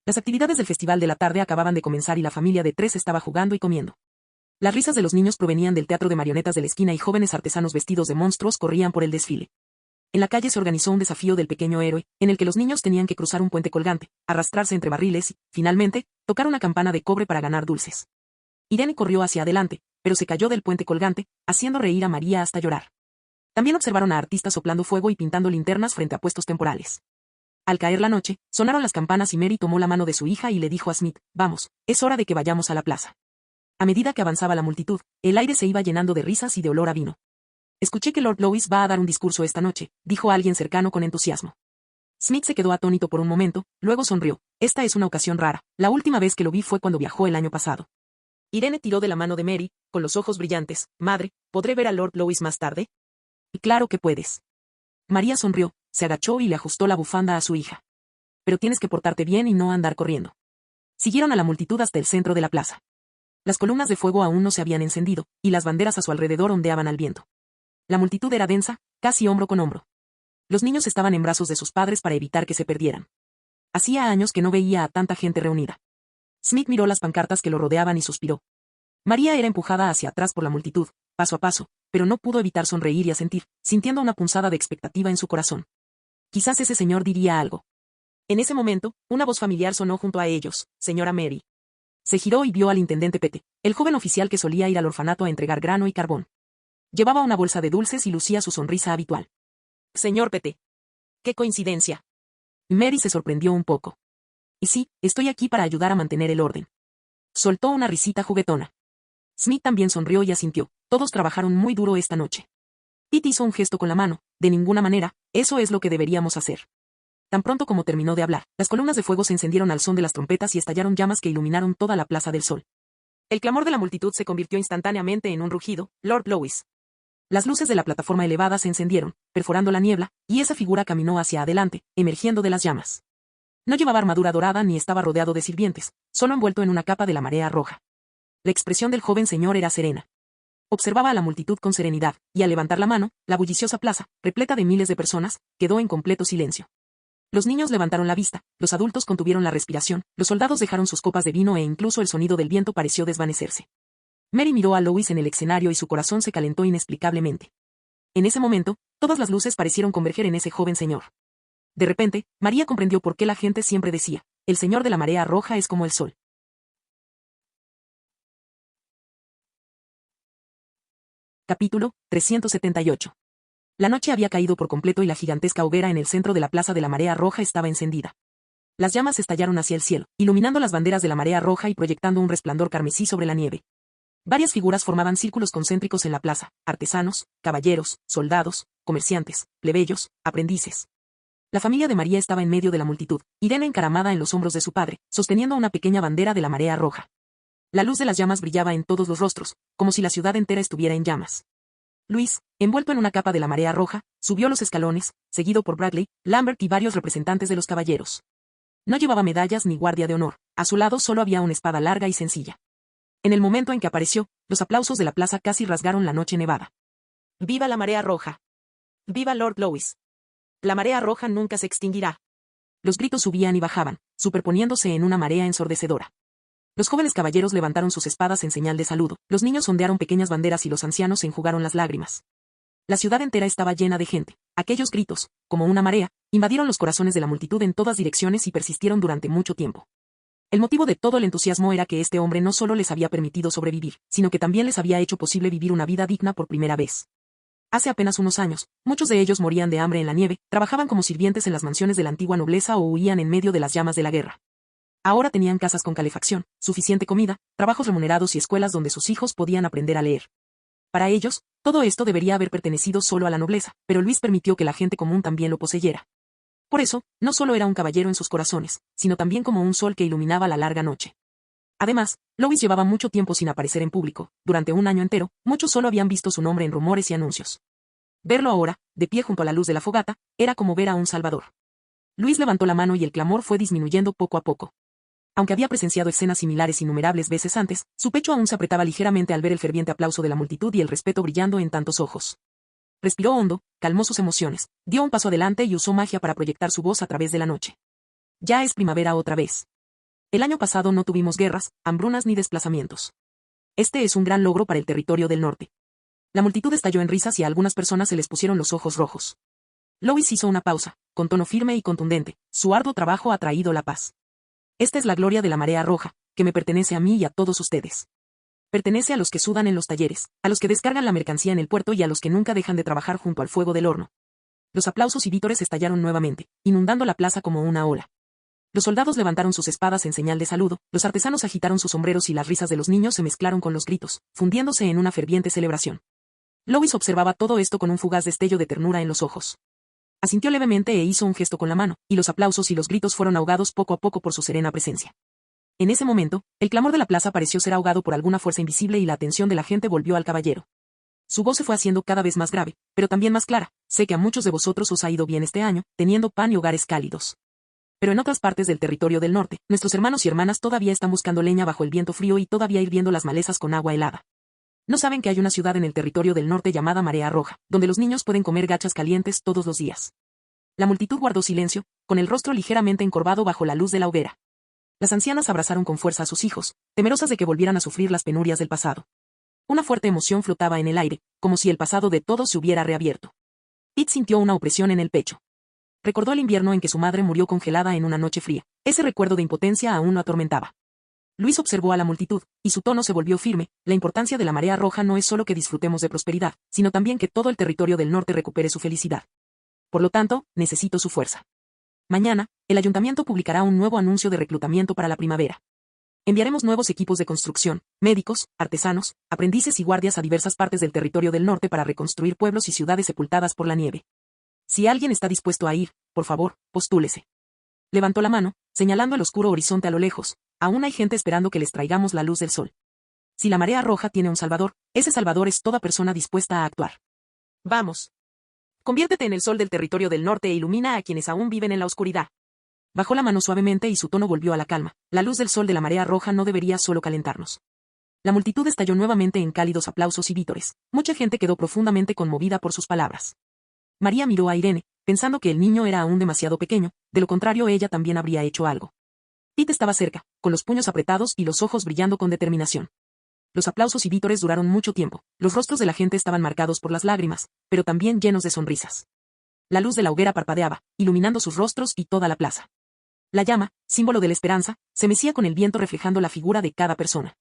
Las actividades del festival de la tarde acababan de comenzar y la familia de 3 estaba jugando y comiendo. Las risas de los niños provenían del teatro de marionetas de la esquina y jóvenes artesanos vestidos de monstruos corrían por el desfile. En la calle se organizó un desafío del pequeño héroe, en el que los niños tenían que cruzar un puente colgante, arrastrarse entre barriles y, finalmente, tocar una campana de cobre para ganar dulces. Irene corrió hacia adelante, pero se cayó del puente colgante, haciendo reír a María hasta llorar. También observaron a artistas soplando fuego y pintando linternas frente a puestos temporales. Al caer la noche, sonaron las campanas y Mary tomó la mano de su hija y le dijo a Smith, «Vamos, es hora de que vayamos a la plaza». A medida que avanzaba la multitud, el aire se iba llenando de risas y de olor a vino. «Escuché que Lord Louis va a dar un discurso esta noche», dijo alguien cercano con entusiasmo. Smith se quedó atónito por un momento, luego sonrió. «Esta es una ocasión rara. La última vez que lo vi fue cuando viajó el año pasado». Irene tiró de la mano de Mary, con los ojos brillantes. «Madre, ¿podré ver a Lord Louis más tarde?» «Claro que puedes». María sonrió, se agachó y le ajustó la bufanda a su hija. «Pero tienes que portarte bien y no andar corriendo». Siguieron a la multitud hasta el centro de la plaza. Las columnas de fuego aún no se habían encendido, y las banderas a su alrededor ondeaban al viento. La multitud era densa, casi hombro con hombro. Los niños estaban en brazos de sus padres para evitar que se perdieran. Hacía años que no veía a tanta gente reunida. Smith miró las pancartas que lo rodeaban y suspiró. María era empujada hacia atrás por la multitud, paso a paso, pero no pudo evitar sonreír y asentir, sintiendo una punzada de expectativa en su corazón. Quizás ese señor diría algo. En ese momento, una voz familiar sonó junto a ellos, «Señora Mary». Se giró y vio al intendente Pete, el joven oficial que solía ir al orfanato a entregar grano y carbón. Llevaba una bolsa de dulces y lucía su sonrisa habitual. «Señor Pete. ¡Qué coincidencia!». Mary se sorprendió un poco. «Y sí, estoy aquí para ayudar a mantener el orden». Soltó una risita juguetona. Smith también sonrió y asintió. Todos trabajaron muy duro esta noche. Pete hizo un gesto con la mano. «De ninguna manera, eso es lo que deberíamos hacer». Tan pronto como terminó de hablar, las columnas de fuego se encendieron al son de las trompetas y estallaron llamas que iluminaron toda la Plaza del Sol. El clamor de la multitud se convirtió instantáneamente en un rugido. «Lord Louis». Las luces de la plataforma elevada se encendieron, perforando la niebla, y esa figura caminó hacia adelante, emergiendo de las llamas. No llevaba armadura dorada ni estaba rodeado de sirvientes, solo envuelto en una capa de la marea roja. La expresión del joven señor era serena. Observaba a la multitud con serenidad, y al levantar la mano, la bulliciosa plaza, repleta de miles de personas, quedó en completo silencio. Los niños levantaron la vista, los adultos contuvieron la respiración, los soldados dejaron sus copas de vino e incluso el sonido del viento pareció desvanecerse. Mary miró a Louis en el escenario y su corazón se calentó inexplicablemente. En ese momento, todas las luces parecieron converger en ese joven señor. De repente, María comprendió por qué la gente siempre decía, «El señor de la marea roja es como el sol». Capítulo 378. La noche había caído por completo y la gigantesca hoguera en el centro de la plaza de la marea roja estaba encendida. Las llamas estallaron hacia el cielo, iluminando las banderas de la marea roja y proyectando un resplandor carmesí sobre la nieve. Varias figuras formaban círculos concéntricos en la plaza, artesanos, caballeros, soldados, comerciantes, plebeyos, aprendices. La familia de María estaba en medio de la multitud, Irene encaramada en los hombros de su padre, sosteniendo una pequeña bandera de la marea roja. La luz de las llamas brillaba en todos los rostros, como si la ciudad entera estuviera en llamas. Luis, envuelto en una capa de la marea roja, subió los escalones, seguido por Bradley, Lambert y varios representantes de los caballeros. No llevaba medallas ni guardia de honor, a su lado solo había una espada larga y sencilla. En el momento en que apareció, los aplausos de la plaza casi rasgaron la noche nevada. «¡Viva la marea roja! ¡Viva Lord Louis! La marea roja nunca se extinguirá». Los gritos subían y bajaban, superponiéndose en una marea ensordecedora. Los jóvenes caballeros levantaron sus espadas en señal de saludo, los niños ondearon pequeñas banderas y los ancianos se enjugaron las lágrimas. La ciudad entera estaba llena de gente. Aquellos gritos, como una marea, invadieron los corazones de la multitud en todas direcciones y persistieron durante mucho tiempo. El motivo de todo el entusiasmo era que este hombre no solo les había permitido sobrevivir, sino que también les había hecho posible vivir una vida digna por primera vez. Hace apenas unos años, muchos de ellos morían de hambre en la nieve, trabajaban como sirvientes en las mansiones de la antigua nobleza o huían en medio de las llamas de la guerra. Ahora tenían casas con calefacción, suficiente comida, trabajos remunerados y escuelas donde sus hijos podían aprender a leer. Para ellos, todo esto debería haber pertenecido solo a la nobleza, pero Luis permitió que la gente común también lo poseyera. Por eso, no solo era un caballero en sus corazones, sino también como un sol que iluminaba la larga noche. Además, Louis llevaba mucho tiempo sin aparecer en público, durante un año entero, muchos solo habían visto su nombre en rumores y anuncios. Verlo ahora, de pie junto a la luz de la fogata, era como ver a un salvador. Luis levantó la mano y el clamor fue disminuyendo poco a poco. Aunque había presenciado escenas similares innumerables veces antes, su pecho aún se apretaba ligeramente al ver el ferviente aplauso de la multitud y el respeto brillando en tantos ojos. Respiró hondo, calmó sus emociones, dio un paso adelante y usó magia para proyectar su voz a través de la noche. Ya es primavera otra vez. El año pasado no tuvimos guerras, hambrunas ni desplazamientos. Este es un gran logro para el territorio del norte. La multitud estalló en risas y a algunas personas se les pusieron los ojos rojos. Lois hizo una pausa, con tono firme y contundente. Su arduo trabajo ha traído la paz. Esta es la gloria de la marea roja, que me pertenece a mí y a todos ustedes. Pertenece a los que sudan en los talleres, a los que descargan la mercancía en el puerto y a los que nunca dejan de trabajar junto al fuego del horno. Los aplausos y vítores estallaron nuevamente, inundando la plaza como una ola. Los soldados levantaron sus espadas en señal de saludo, los artesanos agitaron sus sombreros y las risas de los niños se mezclaron con los gritos, fundiéndose en una ferviente celebración. Lois observaba todo esto con un fugaz destello de ternura en los ojos. Asintió levemente e hizo un gesto con la mano, y los aplausos y los gritos fueron ahogados poco a poco por su serena presencia. En ese momento, el clamor de la plaza pareció ser ahogado por alguna fuerza invisible y la atención de la gente volvió al caballero. Su voz se fue haciendo cada vez más grave, pero también más clara. Sé que a muchos de vosotros os ha ido bien este año, teniendo pan y hogares cálidos. Pero en otras partes del territorio del norte, nuestros hermanos y hermanas todavía están buscando leña bajo el viento frío y todavía hirviendo las malezas con agua helada. No saben que hay una ciudad en el territorio del norte llamada Marea Roja, donde los niños pueden comer gachas calientes todos los días. La multitud guardó silencio, con el rostro ligeramente encorvado bajo la luz de la hoguera. Las ancianas abrazaron con fuerza a sus hijos, temerosas de que volvieran a sufrir las penurias del pasado. Una fuerte emoción flotaba en el aire, como si el pasado de todos se hubiera reabierto. Pete sintió una opresión en el pecho. Recordó el invierno en que su madre murió congelada en una noche fría. Ese recuerdo de impotencia aún lo atormentaba. Luis observó a la multitud, y su tono se volvió firme. La importancia de la marea roja no es solo que disfrutemos de prosperidad, sino también que todo el territorio del norte recupere su felicidad. Por lo tanto, necesito su fuerza. Mañana, el ayuntamiento publicará un nuevo anuncio de reclutamiento para la primavera. Enviaremos nuevos equipos de construcción, médicos, artesanos, aprendices y guardias a diversas partes del territorio del norte para reconstruir pueblos y ciudades sepultadas por la nieve. Si alguien está dispuesto a ir, por favor, postúlese. Levantó la mano, señalando el oscuro horizonte a lo lejos. Aún hay gente esperando que les traigamos la luz del sol. Si la marea roja tiene un salvador, ese salvador es toda persona dispuesta a actuar. Vamos. Conviértete en el sol del territorio del norte e ilumina a quienes aún viven en la oscuridad. Bajó la mano suavemente y su tono volvió a la calma. La luz del sol de la marea roja no debería solo calentarnos. La multitud estalló nuevamente en cálidos aplausos y vítores. Mucha gente quedó profundamente conmovida por sus palabras. María miró a Irene, pensando que el niño era aún demasiado pequeño, de lo contrario ella también habría hecho algo. Pete estaba cerca, con los puños apretados y los ojos brillando con determinación. Los aplausos y vítores duraron mucho tiempo, los rostros de la gente estaban marcados por las lágrimas, pero también llenos de sonrisas. La luz de la hoguera parpadeaba, iluminando sus rostros y toda la plaza. La llama, símbolo de la esperanza, se mecía con el viento reflejando la figura de cada persona.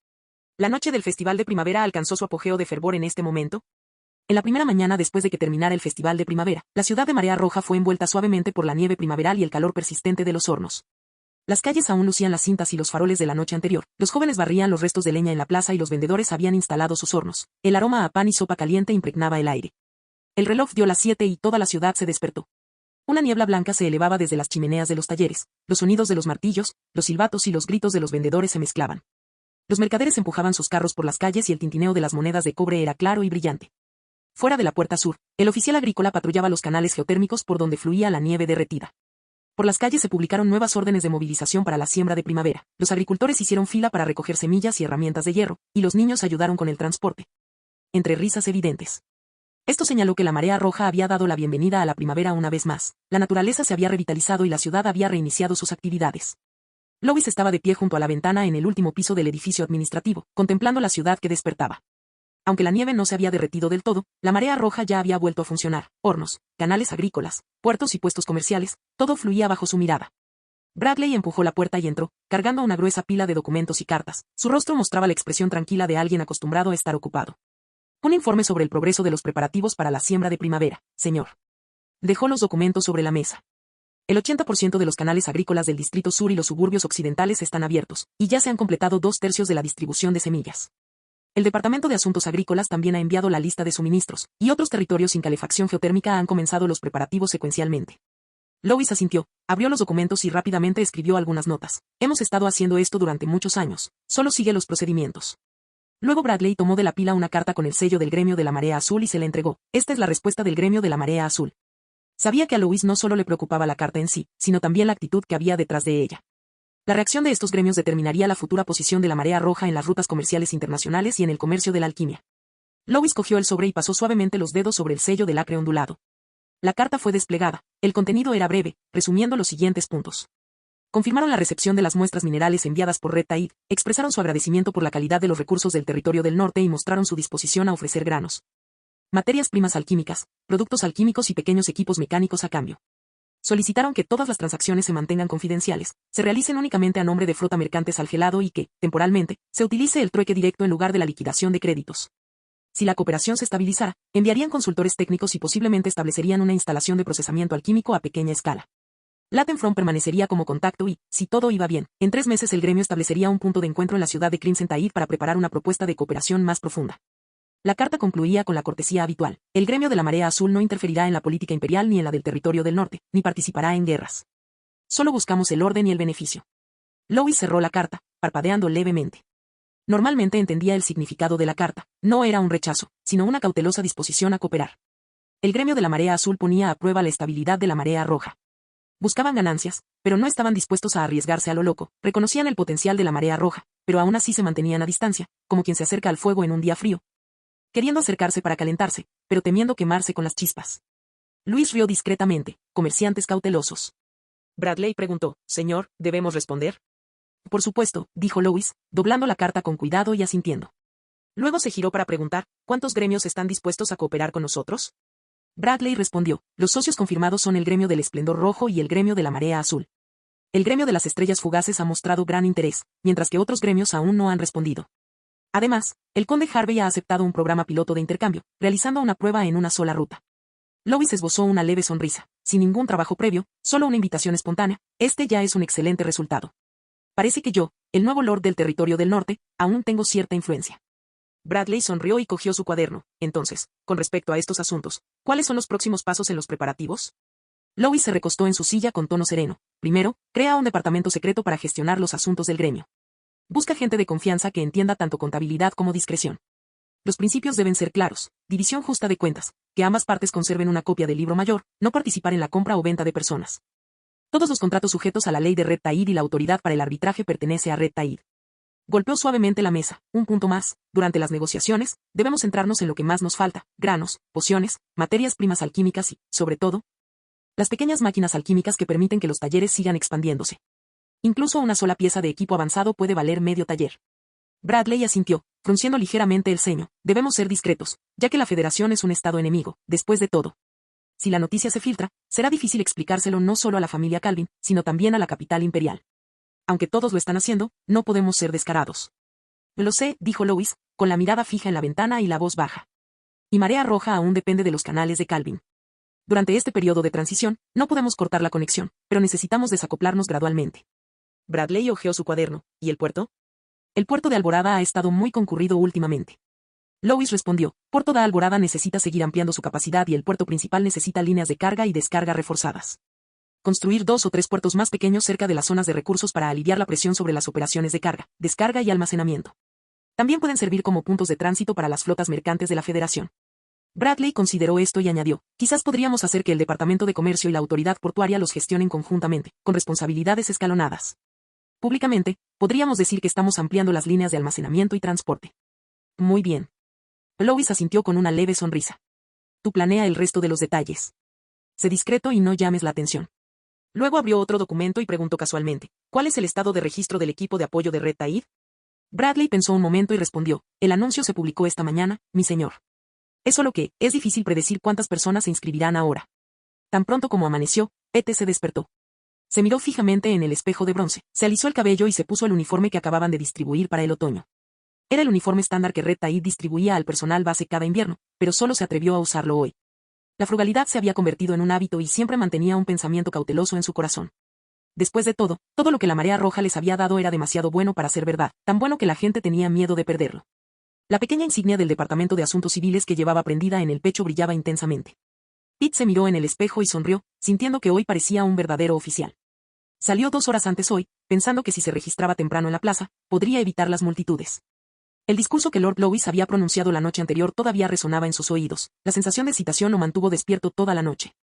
La noche del Festival de Primavera alcanzó su apogeo de fervor en este momento. En la primera mañana después de que terminara el Festival de Primavera, la ciudad de Marea Roja fue envuelta suavemente por la nieve primaveral y el calor persistente de los hornos. Las calles aún lucían las cintas y los faroles de la noche anterior, los jóvenes barrían los restos de leña en la plaza y los vendedores habían instalado sus hornos. El aroma a pan y sopa caliente impregnaba el aire. El reloj dio las 7 y toda la ciudad se despertó. Una niebla blanca se elevaba desde las chimeneas de los talleres, los sonidos de los martillos, los silbatos y los gritos de los vendedores se mezclaban. Los mercaderes empujaban sus carros por las calles y el tintineo de las monedas de cobre era claro y brillante. Fuera de la puerta sur, el oficial agrícola patrullaba los canales geotérmicos por donde fluía la nieve derretida. Por las calles se publicaron nuevas órdenes de movilización para la siembra de primavera. Los agricultores hicieron fila para recoger semillas y herramientas de hierro, y los niños ayudaron con el transporte. Entre risas evidentes. Esto señaló que la marea roja había dado la bienvenida a la primavera una vez más. La naturaleza se había revitalizado y la ciudad había reiniciado sus actividades. Lois estaba de pie junto a la ventana en el último piso del edificio administrativo, contemplando la ciudad que despertaba. Aunque la nieve no se había derretido del todo, la marea roja ya había vuelto a funcionar. Hornos, canales agrícolas, puertos y puestos comerciales, todo fluía bajo su mirada. Bradley empujó la puerta y entró, cargando una gruesa pila de documentos y cartas. Su rostro mostraba la expresión tranquila de alguien acostumbrado a estar ocupado. Un informe sobre el progreso de los preparativos para la siembra de primavera, señor. Dejó los documentos sobre la mesa. El 80% de los canales agrícolas del Distrito Sur y los suburbios occidentales están abiertos, y ya se han completado 2/3 de la distribución de semillas. El Departamento de Asuntos Agrícolas también ha enviado la lista de suministros, y otros territorios sin calefacción geotérmica han comenzado los preparativos secuencialmente. Lois asintió, abrió los documentos y rápidamente escribió algunas notas. Hemos estado haciendo esto durante muchos años, solo sigue los procedimientos. Luego Bradley tomó de la pila una carta con el sello del gremio de la Marea Azul y se la entregó. Esta es la respuesta del gremio de la Marea Azul. Sabía que a Lois no solo le preocupaba la carta en sí, sino también la actitud que había detrás de ella. La reacción de estos gremios determinaría la futura posición de la Marea Roja en las rutas comerciales internacionales y en el comercio de la alquimia. Lois cogió el sobre y pasó suavemente los dedos sobre el sello del acre ondulado. La carta fue desplegada. El contenido era breve, resumiendo los siguientes puntos. confirmaron la recepción de las muestras minerales enviadas por Red Tide, expresaron su agradecimiento por la calidad de los recursos del territorio del norte y mostraron su disposición a ofrecer granos, materias primas alquímicas, productos alquímicos y pequeños equipos mecánicos a cambio. Solicitaron que todas las transacciones se mantengan confidenciales, se realicen únicamente a nombre de Flota Mercantes Algelado y que, temporalmente, se utilice el trueque directo en lugar de la liquidación de créditos. Si la cooperación se estabilizara, enviarían consultores técnicos y posiblemente establecerían una instalación de procesamiento alquímico a pequeña escala. Latenfront permanecería como contacto y, si todo iba bien, en 3 meses el gremio establecería un punto de encuentro en la ciudad de Crimson Tide para preparar una propuesta de cooperación más profunda. La carta concluía con la cortesía habitual. El gremio de la Marea Azul no interferirá en la política imperial ni en la del territorio del norte, ni participará en guerras. Solo buscamos el orden y el beneficio. Lois cerró la carta, parpadeando levemente. Normalmente entendía el significado de la carta. No era un rechazo, sino una cautelosa disposición a cooperar. El gremio de la Marea Azul ponía a prueba la estabilidad de la Marea Roja. Buscaban ganancias, pero no estaban dispuestos a arriesgarse a lo loco. Reconocían el potencial de la Marea Roja, pero aún así se mantenían a distancia, como quien se acerca al fuego en un día frío, queriendo acercarse para calentarse, pero temiendo quemarse con las chispas. Luis rió discretamente, comerciantes cautelosos. Bradley preguntó, «Señor, ¿debemos responder?» «Por supuesto», dijo Lois, doblando la carta con cuidado y asintiendo. Luego se giró para preguntar, «¿Cuántos gremios están dispuestos a cooperar con nosotros?» Bradley respondió, «Los socios confirmados son el gremio del Esplendor Rojo y el gremio de la Marea Azul. El gremio de las Estrellas Fugaces ha mostrado gran interés, mientras que otros gremios aún no han respondido. Además, el conde Harvey ha aceptado un programa piloto de intercambio, realizando una prueba en una sola ruta». Lois esbozó una leve sonrisa. Sin ningún trabajo previo, solo una invitación espontánea, este ya es un excelente resultado. Parece que yo, el nuevo lord del territorio del norte, aún tengo cierta influencia. Bradley sonrió y cogió su cuaderno. Entonces, con respecto a estos asuntos, ¿cuáles son los próximos pasos en los preparativos? Lois se recostó en su silla con tono sereno. Primero, crea un departamento secreto para gestionar los asuntos del gremio. Busca gente de confianza que entienda tanto contabilidad como discreción. Los principios deben ser claros, división justa de cuentas, que ambas partes conserven una copia del libro mayor, no participar en la compra o venta de personas. Todos los contratos sujetos a la ley de Red Tide y la autoridad para el arbitraje pertenece a Red Tide. Golpeó suavemente la mesa. Un punto más, durante las negociaciones, debemos centrarnos en lo que más nos falta, granos, pociones, materias primas alquímicas y, sobre todo, las pequeñas máquinas alquímicas que permiten que los talleres sigan expandiéndose. Incluso una sola pieza de equipo avanzado puede valer medio taller. Bradley asintió, frunciendo ligeramente el ceño. Debemos ser discretos, ya que la Federación es un estado enemigo, después de todo. Si la noticia se filtra, será difícil explicárselo no solo a la familia Calvin, sino también a la capital imperial. Aunque todos lo están haciendo, no podemos ser descarados. Lo sé, dijo Lois, con la mirada fija en la ventana y la voz baja. Y Marea Roja aún depende de los canales de Calvin. Durante este periodo de transición, no podemos cortar la conexión, pero necesitamos desacoplarnos gradualmente. Bradley hojeó su cuaderno. ¿Y el puerto? El puerto de Alborada ha estado muy concurrido últimamente. Lois respondió, Puerto de Alborada necesita seguir ampliando su capacidad y el puerto principal necesita líneas de carga y descarga reforzadas. Construir 2 o 3 puertos más pequeños cerca de las zonas de recursos para aliviar la presión sobre las operaciones de carga, descarga y almacenamiento. También pueden servir como puntos de tránsito para las flotas mercantes de la Federación. Bradley consideró esto y añadió, quizás podríamos hacer que el Departamento de Comercio y la Autoridad Portuaria los gestionen conjuntamente, con responsabilidades escalonadas. Públicamente, podríamos decir que estamos ampliando las líneas de almacenamiento y transporte. Muy bien. Lois asintió con una leve sonrisa. Tú planea el resto de los detalles. Sé discreto y no llames la atención. Luego abrió otro documento y preguntó casualmente, ¿cuál es el estado de registro del equipo de apoyo de Red Tide? Bradley pensó un momento y respondió, el anuncio se publicó esta mañana, mi señor. Es solo que, es difícil predecir cuántas personas se inscribirán ahora. Tan pronto como amaneció, Pete se despertó. Se miró fijamente en el espejo de bronce, se alisó el cabello y se puso el uniforme que acababan de distribuir para el otoño. Era el uniforme estándar que Red Tide distribuía al personal base cada invierno, pero solo se atrevió a usarlo hoy. La frugalidad se había convertido en un hábito y siempre mantenía un pensamiento cauteloso en su corazón. Después de todo lo que la Marea Roja les había dado era demasiado bueno para ser verdad, tan bueno que la gente tenía miedo de perderlo. La pequeña insignia del Departamento de Asuntos Civiles que llevaba prendida en el pecho brillaba intensamente. Pete se miró en el espejo y sonrió, sintiendo que hoy parecía un verdadero oficial. Salió 2 horas antes hoy, pensando que si se registraba temprano en la plaza, podría evitar las multitudes. El discurso que Lord Lois había pronunciado la noche anterior todavía resonaba en sus oídos, la sensación de excitación lo mantuvo despierto toda la noche.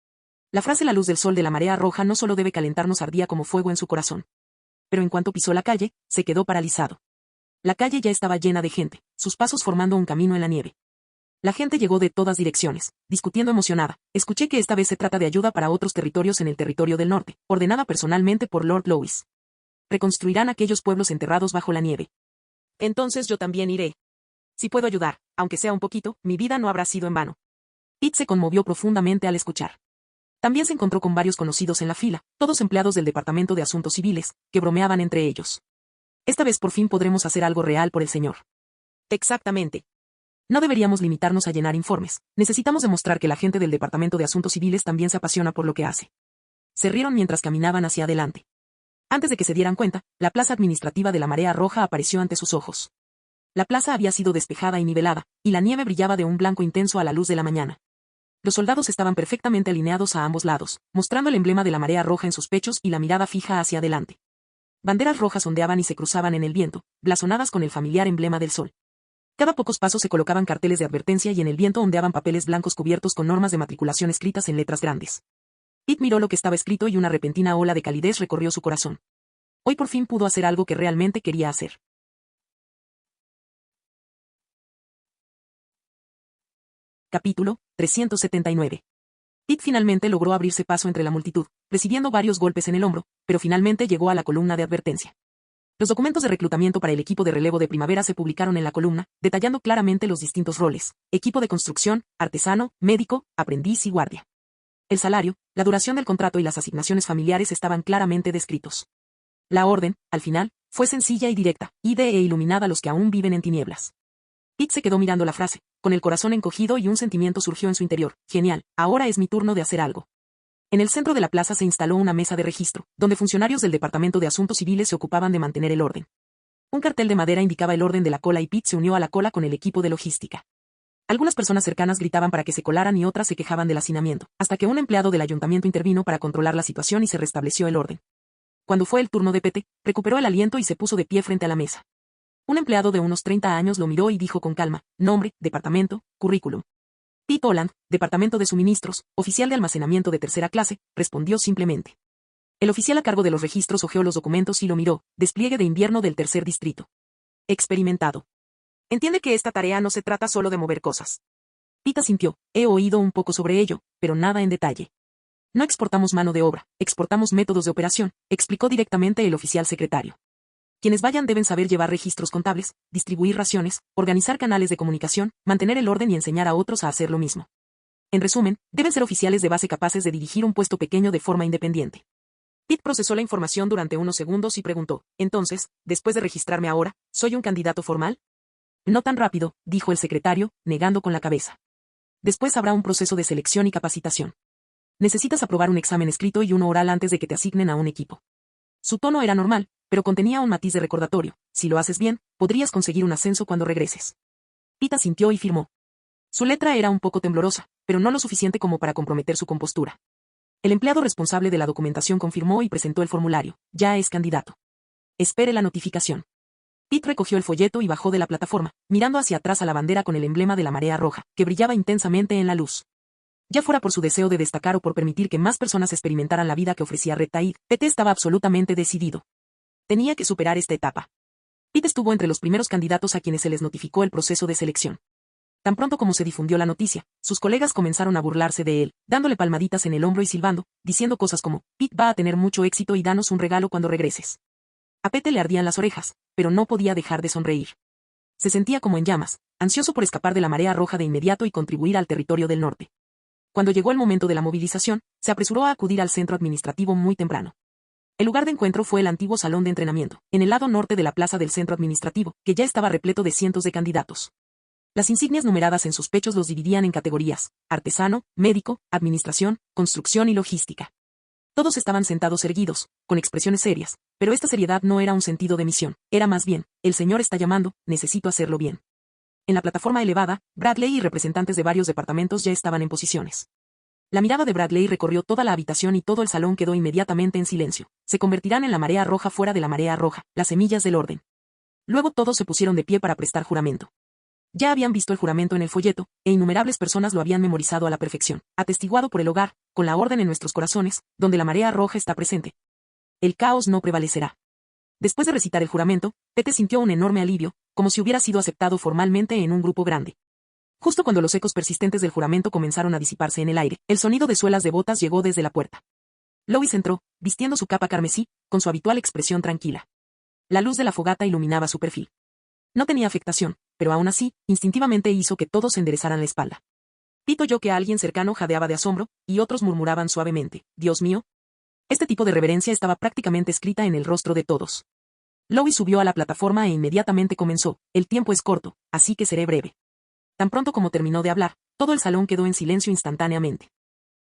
La frase «La luz del sol de la Marea Roja no solo debe calentarnos» ardía como fuego en su corazón. Pero en cuanto pisó la calle, se quedó paralizado. La calle ya estaba llena de gente, sus pasos formando un camino en la nieve. La gente llegó de todas direcciones, discutiendo emocionada. Escuché que esta vez se trata de ayuda para otros territorios en el territorio del norte, ordenada personalmente por Lord Lois. Reconstruirán aquellos pueblos enterrados bajo la nieve. Entonces yo también iré. Si puedo ayudar, aunque sea un poquito, mi vida no habrá sido en vano. Pete se conmovió profundamente al escuchar. También se encontró con varios conocidos en la fila, todos empleados del Departamento de Asuntos Civiles, que bromeaban entre ellos. Esta vez por fin podremos hacer algo real por el señor. Exactamente. No deberíamos limitarnos a llenar informes. Necesitamos demostrar que la gente del Departamento de Asuntos Civiles también se apasiona por lo que hace. Se rieron mientras caminaban hacia adelante. Antes de que se dieran cuenta, la plaza administrativa de la Marea Roja apareció ante sus ojos. La plaza había sido despejada y nivelada, y la nieve brillaba de un blanco intenso a la luz de la mañana. Los soldados estaban perfectamente alineados a ambos lados, mostrando el emblema de la Marea Roja en sus pechos y la mirada fija hacia adelante. Banderas rojas ondeaban y se cruzaban en el viento, blasonadas con el familiar emblema del sol. Cada pocos pasos se colocaban carteles de advertencia y en el viento ondeaban papeles blancos cubiertos con normas de matriculación escritas en letras grandes. Pete miró lo que estaba escrito y una repentina ola de calidez recorrió su corazón. Hoy por fin pudo hacer algo que realmente quería hacer. Capítulo 379. Pete finalmente logró abrirse paso entre la multitud, recibiendo varios golpes en el hombro, pero finalmente llegó a la columna de advertencia. Los documentos de reclutamiento para el equipo de relevo de primavera se publicaron en la columna, detallando claramente los distintos roles: equipo de construcción, artesano, médico, aprendiz y guardia. El salario, la duración del contrato y las asignaciones familiares estaban claramente descritos. La orden, al final, fue sencilla y directa, ide e iluminada a los que aún viven en tinieblas. Pete se quedó mirando la frase, con el corazón encogido y un sentimiento surgió en su interior: genial, ahora es mi turno de hacer algo. En el centro de la plaza se instaló una mesa de registro, donde funcionarios del Departamento de Asuntos Civiles se ocupaban de mantener el orden. Un cartel de madera indicaba el orden de la cola y Pete se unió a la cola con el equipo de logística. Algunas personas cercanas gritaban para que se colaran y otras se quejaban del hacinamiento, hasta que un empleado del ayuntamiento intervino para controlar la situación y se restableció el orden. Cuando fue el turno de Pete, recuperó el aliento y se puso de pie frente a la mesa. Un empleado de unos 30 años lo miró y dijo con calma: nombre, departamento, currículum. Pete Holland, Departamento de Suministros, oficial de almacenamiento de tercera clase, respondió simplemente. El oficial a cargo de los registros hojeó los documentos y lo miró: despliegue de invierno del tercer distrito. Experimentado. Entiende que esta tarea no se trata solo de mover cosas. Pete asintió: he oído un poco sobre ello, pero nada en detalle. No exportamos mano de obra, exportamos métodos de operación, explicó directamente el oficial secretario. Quienes vayan deben saber llevar registros contables, distribuir raciones, organizar canales de comunicación, mantener el orden y enseñar a otros a hacer lo mismo. En resumen, deben ser oficiales de base capaces de dirigir un puesto pequeño de forma independiente. Pete procesó la información durante unos segundos y preguntó: entonces, después de registrarme ahora, ¿soy un candidato formal? No tan rápido, dijo el secretario, negando con la cabeza. Después habrá un proceso de selección y capacitación. Necesitas aprobar un examen escrito y uno oral antes de que te asignen a un equipo. Su tono era normal, pero contenía un matiz de recordatorio: si lo haces bien, podrías conseguir un ascenso cuando regreses. Pete asintió y firmó. Su letra era un poco temblorosa, pero no lo suficiente como para comprometer su compostura. El empleado responsable de la documentación confirmó y presentó el formulario: ya es candidato. Espere la notificación. Pete recogió el folleto y bajó de la plataforma, mirando hacia atrás a la bandera con el emblema de la Marea Roja, que brillaba intensamente en la luz. Ya fuera por su deseo de destacar o por permitir que más personas experimentaran la vida que ofrecía Red Tide, Pete estaba absolutamente decidido. Tenía que superar esta etapa. Pete estuvo entre los primeros candidatos a quienes se les notificó el proceso de selección. Tan pronto como se difundió la noticia, sus colegas comenzaron a burlarse de él, dándole palmaditas en el hombro y silbando, diciendo cosas como: Pete va a tener mucho éxito y danos un regalo cuando regreses. A Pete le ardían las orejas, pero no podía dejar de sonreír. Se sentía como en llamas, ansioso por escapar de la Marea Roja de inmediato y contribuir al territorio del norte. Cuando llegó el momento de la movilización, se apresuró a acudir al centro administrativo muy temprano. El lugar de encuentro fue el antiguo salón de entrenamiento, en el lado norte de la plaza del centro administrativo, que ya estaba repleto de cientos de candidatos. Las insignias numeradas en sus pechos los dividían en categorías: artesano, médico, administración, construcción y logística. Todos estaban sentados erguidos, con expresiones serias, pero esta seriedad no era un sentido de misión, era más bien: el señor está llamando, necesito hacerlo bien. En la plataforma elevada, Bradley y representantes de varios departamentos ya estaban en posiciones. La mirada de Bradley recorrió toda la habitación y todo el salón quedó inmediatamente en silencio. Se convertirán en la Marea Roja fuera de la Marea Roja, las semillas del orden. Luego todos se pusieron de pie para prestar juramento. Ya habían visto el juramento en el folleto, e innumerables personas lo habían memorizado a la perfección, atestiguado por el hogar, con la orden en nuestros corazones, donde la Marea Roja está presente. El caos no prevalecerá. Después de recitar el juramento, Pete sintió un enorme alivio, como si hubiera sido aceptado formalmente en un grupo grande. Justo cuando los ecos persistentes del juramento comenzaron a disiparse en el aire, el sonido de suelas de botas llegó desde la puerta. Lois entró, vistiendo su capa carmesí, con su habitual expresión tranquila. La luz de la fogata iluminaba su perfil. No tenía afectación, pero aún así, instintivamente hizo que todos enderezaran la espalda. Pito oyó que alguien cercano jadeaba de asombro, y otros murmuraban suavemente, «Dios mío». Este tipo de reverencia estaba prácticamente escrita en el rostro de todos. Lois subió a la plataforma e inmediatamente comenzó, «El tiempo es corto, así que seré breve». Tan pronto como terminó de hablar, todo el salón quedó en silencio instantáneamente.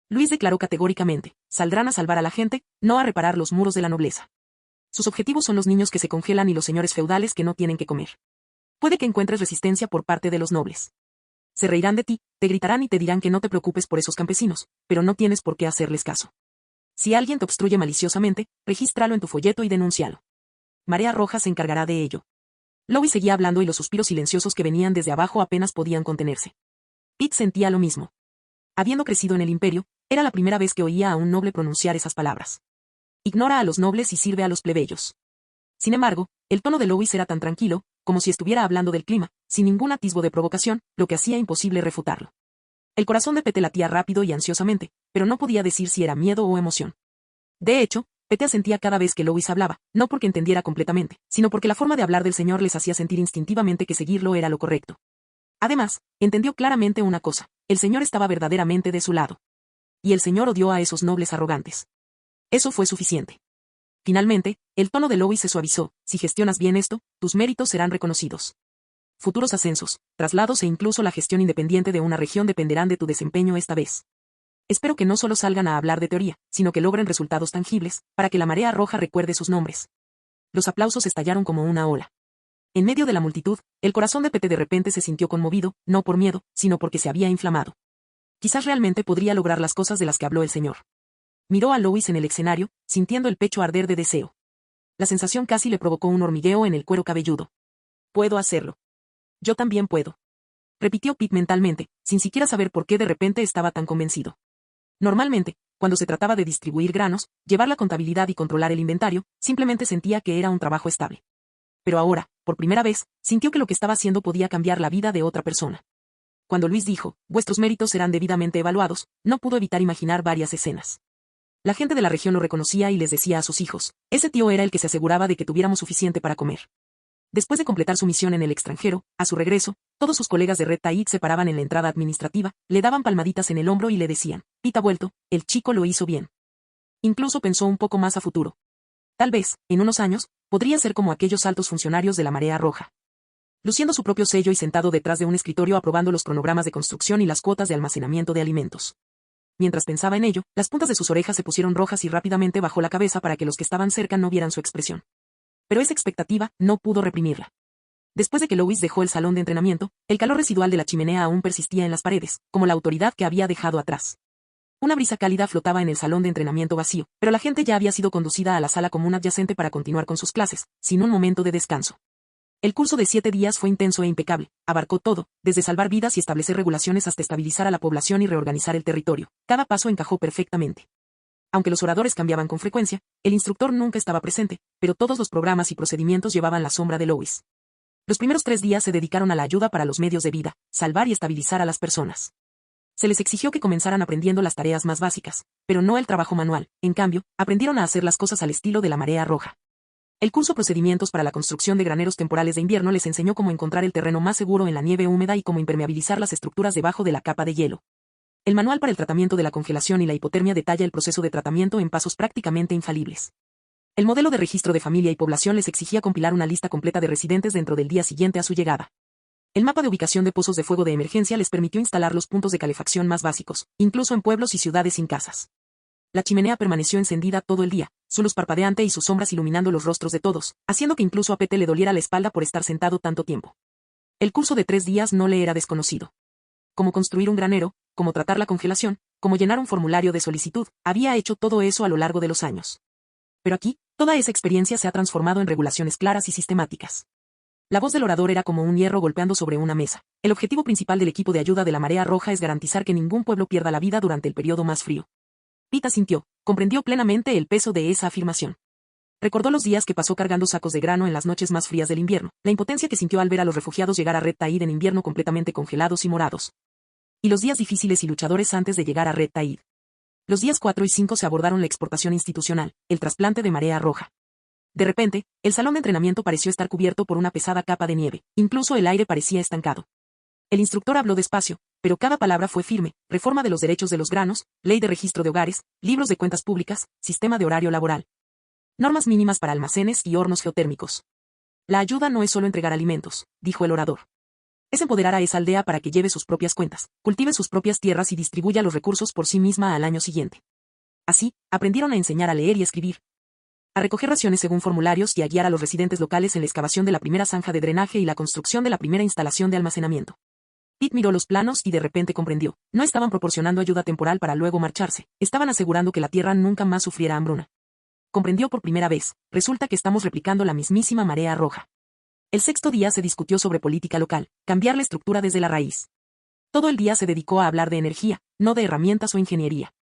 Luis declaró categóricamente, «Saldrán a salvar a la gente, no a reparar los muros de la nobleza. Sus objetivos son los niños que se congelan y los señores feudales que no tienen que comer. Puede que encuentres resistencia por parte de los nobles. Se reirán de ti, te gritarán y te dirán que no te preocupes por esos campesinos, pero no tienes por qué hacerles caso. Si alguien te obstruye maliciosamente, regístralo en tu folleto y denúncialo. Marea Roja se encargará de ello». Lois seguía hablando y los suspiros silenciosos que venían desde abajo apenas podían contenerse. Pete sentía lo mismo. Habiendo crecido en el imperio, era la primera vez que oía a un noble pronunciar esas palabras. Ignora a los nobles y sirve a los plebeyos. Sin embargo, el tono de Lois era tan tranquilo, como si estuviera hablando del clima, sin ningún atisbo de provocación, lo que hacía imposible refutarlo. El corazón de Pete latía rápido y ansiosamente, pero no podía decir si era miedo o emoción. De hecho, Pete asentía cada vez que Lois hablaba, no porque entendiera completamente, sino porque la forma de hablar del señor les hacía sentir instintivamente que seguirlo era lo correcto. Además, entendió claramente una cosa, el señor estaba verdaderamente de su lado. Y el señor odió a esos nobles arrogantes. Eso fue suficiente. Finalmente, el tono de Lois se suavizó, «Si gestionas bien esto, tus méritos serán reconocidos. Futuros ascensos, traslados e incluso la gestión independiente de una región dependerán de tu desempeño esta vez. Espero que no solo salgan a hablar de teoría, sino que logren resultados tangibles, para que la Marea Roja recuerde sus nombres». Los aplausos estallaron como una ola. En medio de la multitud, el corazón de Pete de repente se sintió conmovido, no por miedo, sino porque se había inflamado. Quizás realmente podría lograr las cosas de las que habló el señor. Miró a Lois en el escenario, sintiendo el pecho arder de deseo. La sensación casi le provocó un hormigueo en el cuero cabelludo. «Puedo hacerlo. Yo también puedo», repitió Pete mentalmente, sin siquiera saber por qué de repente estaba tan convencido. Normalmente, cuando se trataba de distribuir granos, llevar la contabilidad y controlar el inventario, simplemente sentía que era un trabajo estable. Pero ahora, por primera vez, sintió que lo que estaba haciendo podía cambiar la vida de otra persona. Cuando Luis dijo, «Vuestros méritos serán debidamente evaluados», no pudo evitar imaginar varias escenas. La gente de la región lo reconocía y les decía a sus hijos, «Ese tío era el que se aseguraba de que tuviéramos suficiente para comer». Después de completar su misión en el extranjero, a su regreso, todos sus colegas de Red Taid se paraban en la entrada administrativa, le daban palmaditas en el hombro y le decían, «Pete ha vuelto, el chico lo hizo bien». Incluso pensó un poco más a futuro. Tal vez, en unos años, podría ser como aquellos altos funcionarios de la Marea Roja. Luciendo su propio sello y sentado detrás de un escritorio aprobando los cronogramas de construcción y las cuotas de almacenamiento de alimentos. Mientras pensaba en ello, las puntas de sus orejas se pusieron rojas y rápidamente bajó la cabeza para que los que estaban cerca no vieran su expresión. Pero esa expectativa no pudo reprimirla. Después de que Lois dejó el salón de entrenamiento, el calor residual de la chimenea aún persistía en las paredes, como la autoridad que había dejado atrás. Una brisa cálida flotaba en el salón de entrenamiento vacío, pero la gente ya había sido conducida a la sala común adyacente para continuar con sus clases, sin un momento de descanso. El curso de 7 días fue intenso e impecable, abarcó todo, desde salvar vidas y establecer regulaciones hasta estabilizar a la población y reorganizar el territorio. Cada paso encajó perfectamente. Aunque los oradores cambiaban con frecuencia, el instructor nunca estaba presente, pero todos los programas y procedimientos llevaban la sombra de Lois. Los primeros 3 días se dedicaron a la ayuda para los medios de vida, salvar y estabilizar a las personas. Se les exigió que comenzaran aprendiendo las tareas más básicas, pero no el trabajo manual, en cambio, aprendieron a hacer las cosas al estilo de la Marea Roja. El curso Procedimientos para la construcción de graneros temporales de invierno les enseñó cómo encontrar el terreno más seguro en la nieve húmeda y cómo impermeabilizar las estructuras debajo de la capa de hielo. El manual para el tratamiento de la congelación y la hipotermia detalla el proceso de tratamiento en pasos prácticamente infalibles. El modelo de registro de familia y población les exigía compilar una lista completa de residentes dentro del día siguiente a su llegada. El mapa de ubicación de pozos de fuego de emergencia les permitió instalar los puntos de calefacción más básicos, incluso en pueblos y ciudades sin casas. La chimenea permaneció encendida todo el día, su luz parpadeante y sus sombras iluminando los rostros de todos, haciendo que incluso a Pete le doliera la espalda por estar sentado tanto tiempo. El curso de 3 días no le era desconocido. Cómo construir un granero, cómo tratar la congelación, cómo llenar un formulario de solicitud, había hecho todo eso a lo largo de los años. Pero aquí, toda esa experiencia se ha transformado en regulaciones claras y sistemáticas. La voz del orador era como un hierro golpeando sobre una mesa. El objetivo principal del equipo de ayuda de la Marea Roja es garantizar que ningún pueblo pierda la vida durante el periodo más frío. Pete sintió, comprendió plenamente el peso de esa afirmación. Recordó los días que pasó cargando sacos de grano en las noches más frías del invierno, la impotencia que sintió al ver a los refugiados llegar a Red Taid en invierno completamente congelados y morados. Y los días difíciles y luchadores antes de llegar a Red Taid. Los días 4 y 5 se abordaron la exportación institucional, el trasplante de marea roja. De repente, el salón de entrenamiento pareció estar cubierto por una pesada capa de nieve, incluso el aire parecía estancado. El instructor habló despacio, pero cada palabra fue firme: reforma de los derechos de los granos, ley de registro de hogares, libros de cuentas públicas, sistema de horario laboral. Normas mínimas para almacenes y hornos geotérmicos. La ayuda no es solo entregar alimentos, dijo el orador. Es empoderar a esa aldea para que lleve sus propias cuentas, cultive sus propias tierras y distribuya los recursos por sí misma al año siguiente. Así, aprendieron a enseñar a leer y escribir, a recoger raciones según formularios y a guiar a los residentes locales en la excavación de la primera zanja de drenaje y la construcción de la primera instalación de almacenamiento. Pete miró los planos y de repente comprendió: no estaban proporcionando ayuda temporal para luego marcharse, estaban asegurando que la tierra nunca más sufriera hambruna. Comprendió por primera vez: resulta que estamos replicando la mismísima marea roja. El sexto día se discutió sobre política local, cambiar la estructura desde la raíz. Todo el día se dedicó a hablar de energía, no de herramientas o ingeniería.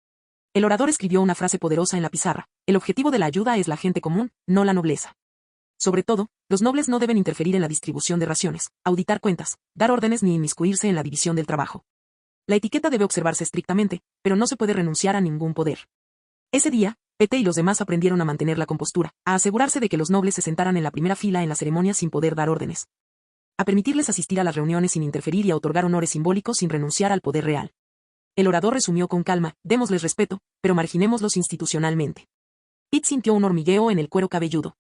El orador escribió una frase poderosa en la pizarra: el objetivo de la ayuda es la gente común, no la nobleza. Sobre todo, los nobles no deben interferir en la distribución de raciones, auditar cuentas, dar órdenes ni inmiscuirse en la división del trabajo. La etiqueta debe observarse estrictamente, pero no se puede renunciar a ningún poder. Ese día, Pete y los demás aprendieron a mantener la compostura, a asegurarse de que los nobles se sentaran en la primera fila en la ceremonia sin poder dar órdenes, a permitirles asistir a las reuniones sin interferir y a otorgar honores simbólicos sin renunciar al poder real. El orador resumió con calma: démosles respeto, pero marginémoslos institucionalmente. Pete sintió un hormigueo en el cuero cabelludo.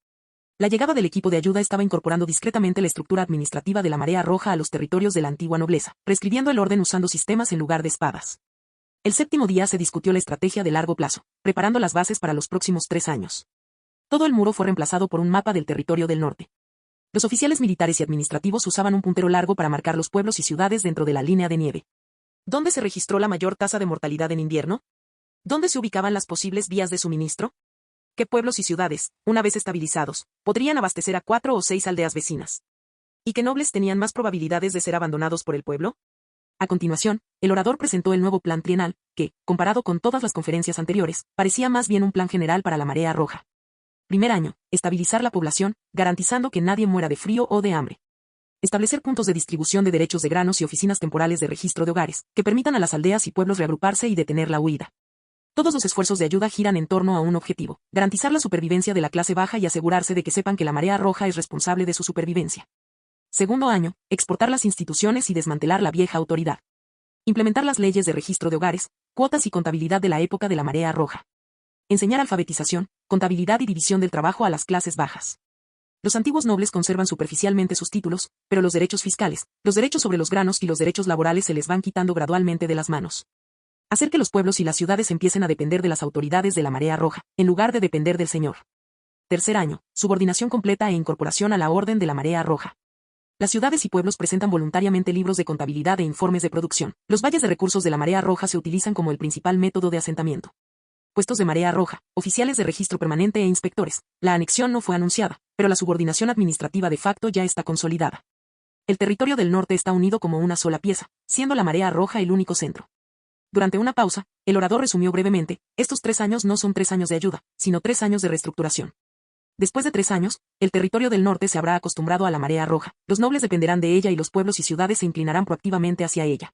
La llegada del equipo de ayuda estaba incorporando discretamente la estructura administrativa de la marea roja a los territorios de la antigua nobleza, prescribiendo el orden usando sistemas en lugar de espadas. El séptimo día se discutió la estrategia de largo plazo, preparando las bases para los próximos 3 años. Todo el muro fue reemplazado por un mapa del territorio del norte. Los oficiales militares y administrativos usaban un puntero largo para marcar los pueblos y ciudades dentro de la línea de nieve. ¿Dónde se registró la mayor tasa de mortalidad en invierno? ¿Dónde se ubicaban las posibles vías de suministro? ¿Qué pueblos y ciudades, una vez estabilizados, podrían abastecer a 4 o 6 aldeas vecinas? ¿Y qué nobles tenían más probabilidades de ser abandonados por el pueblo? A continuación, el orador presentó el nuevo plan trienal, que, comparado con todas las conferencias anteriores, parecía más bien un plan general para la marea roja. Primer año: estabilizar la población, garantizando que nadie muera de frío o de hambre. Establecer puntos de distribución de derechos de granos y oficinas temporales de registro de hogares, que permitan a las aldeas y pueblos reagruparse y detener la huida. Todos los esfuerzos de ayuda giran en torno a un objetivo: garantizar la supervivencia de la clase baja y asegurarse de que sepan que la marea roja es responsable de su supervivencia. Segundo año: exportar las instituciones y desmantelar la vieja autoridad. Implementar las leyes de registro de hogares, cuotas y contabilidad de la época de la marea roja. Enseñar alfabetización, contabilidad y división del trabajo a las clases bajas. Los antiguos nobles conservan superficialmente sus títulos, pero los derechos fiscales, los derechos sobre los granos y los derechos laborales se les van quitando gradualmente de las manos. Hacer que los pueblos y las ciudades empiecen a depender de las autoridades de la marea roja, en lugar de depender del señor. Tercer año: subordinación completa e incorporación a la orden de la marea roja. Las ciudades y pueblos presentan voluntariamente libros de contabilidad e informes de producción. Los valles de recursos de la marea roja se utilizan como el principal método de asentamiento. Puestos de marea roja, oficiales de registro permanente e inspectores. La anexión no fue anunciada, pero la subordinación administrativa de facto ya está consolidada. El territorio del norte está unido como una sola pieza, siendo la marea roja el único centro. Durante una pausa, el orador resumió brevemente: estos 3 años no son 3 años de ayuda, sino 3 años de reestructuración. Después de 3 años, el territorio del norte se habrá acostumbrado a la marea roja, los nobles dependerán de ella y los pueblos y ciudades se inclinarán proactivamente hacia ella.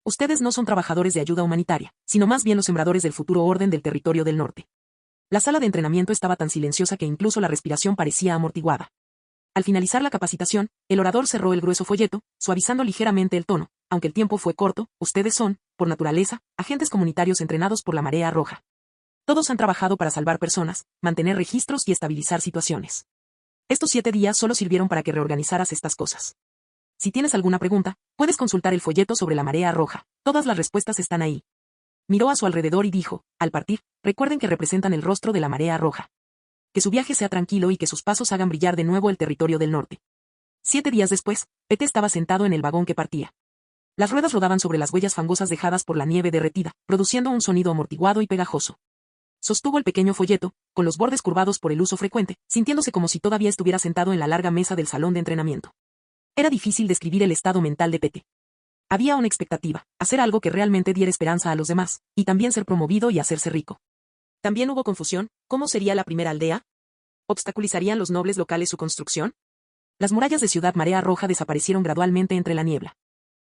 Ustedes no son trabajadores de ayuda humanitaria, sino más bien los sembradores del futuro orden del territorio del norte. La sala de entrenamiento estaba tan silenciosa que incluso la respiración parecía amortiguada. Al finalizar la capacitación, el orador cerró el grueso folleto, suavizando ligeramente el tono: aunque el tiempo fue corto, ustedes son, por naturaleza, agentes comunitarios entrenados por la marea roja. Todos han trabajado para salvar personas, mantener registros y estabilizar situaciones. Estos 7 días solo sirvieron para que reorganizaras estas cosas. Si tienes alguna pregunta, puedes consultar el folleto sobre la marea roja. Todas las respuestas están ahí. Miró a su alrededor y dijo: al partir, recuerden que representan el rostro de la marea roja. Que su viaje sea tranquilo y que sus pasos hagan brillar de nuevo el territorio del norte. 7 días después, Pete estaba sentado en el vagón que partía. Las ruedas rodaban sobre las huellas fangosas dejadas por la nieve derretida, produciendo un sonido amortiguado y pegajoso. Sostuvo el pequeño folleto, con los bordes curvados por el uso frecuente, sintiéndose como si todavía estuviera sentado en la larga mesa del salón de entrenamiento. Era difícil describir el estado mental de Pete. Había una expectativa: hacer algo que realmente diera esperanza a los demás, y también ser promovido y hacerse rico. También hubo confusión: ¿cómo sería la primera aldea? ¿Obstaculizarían los nobles locales su construcción? Las murallas de Ciudad Marea Roja desaparecieron gradualmente entre la niebla.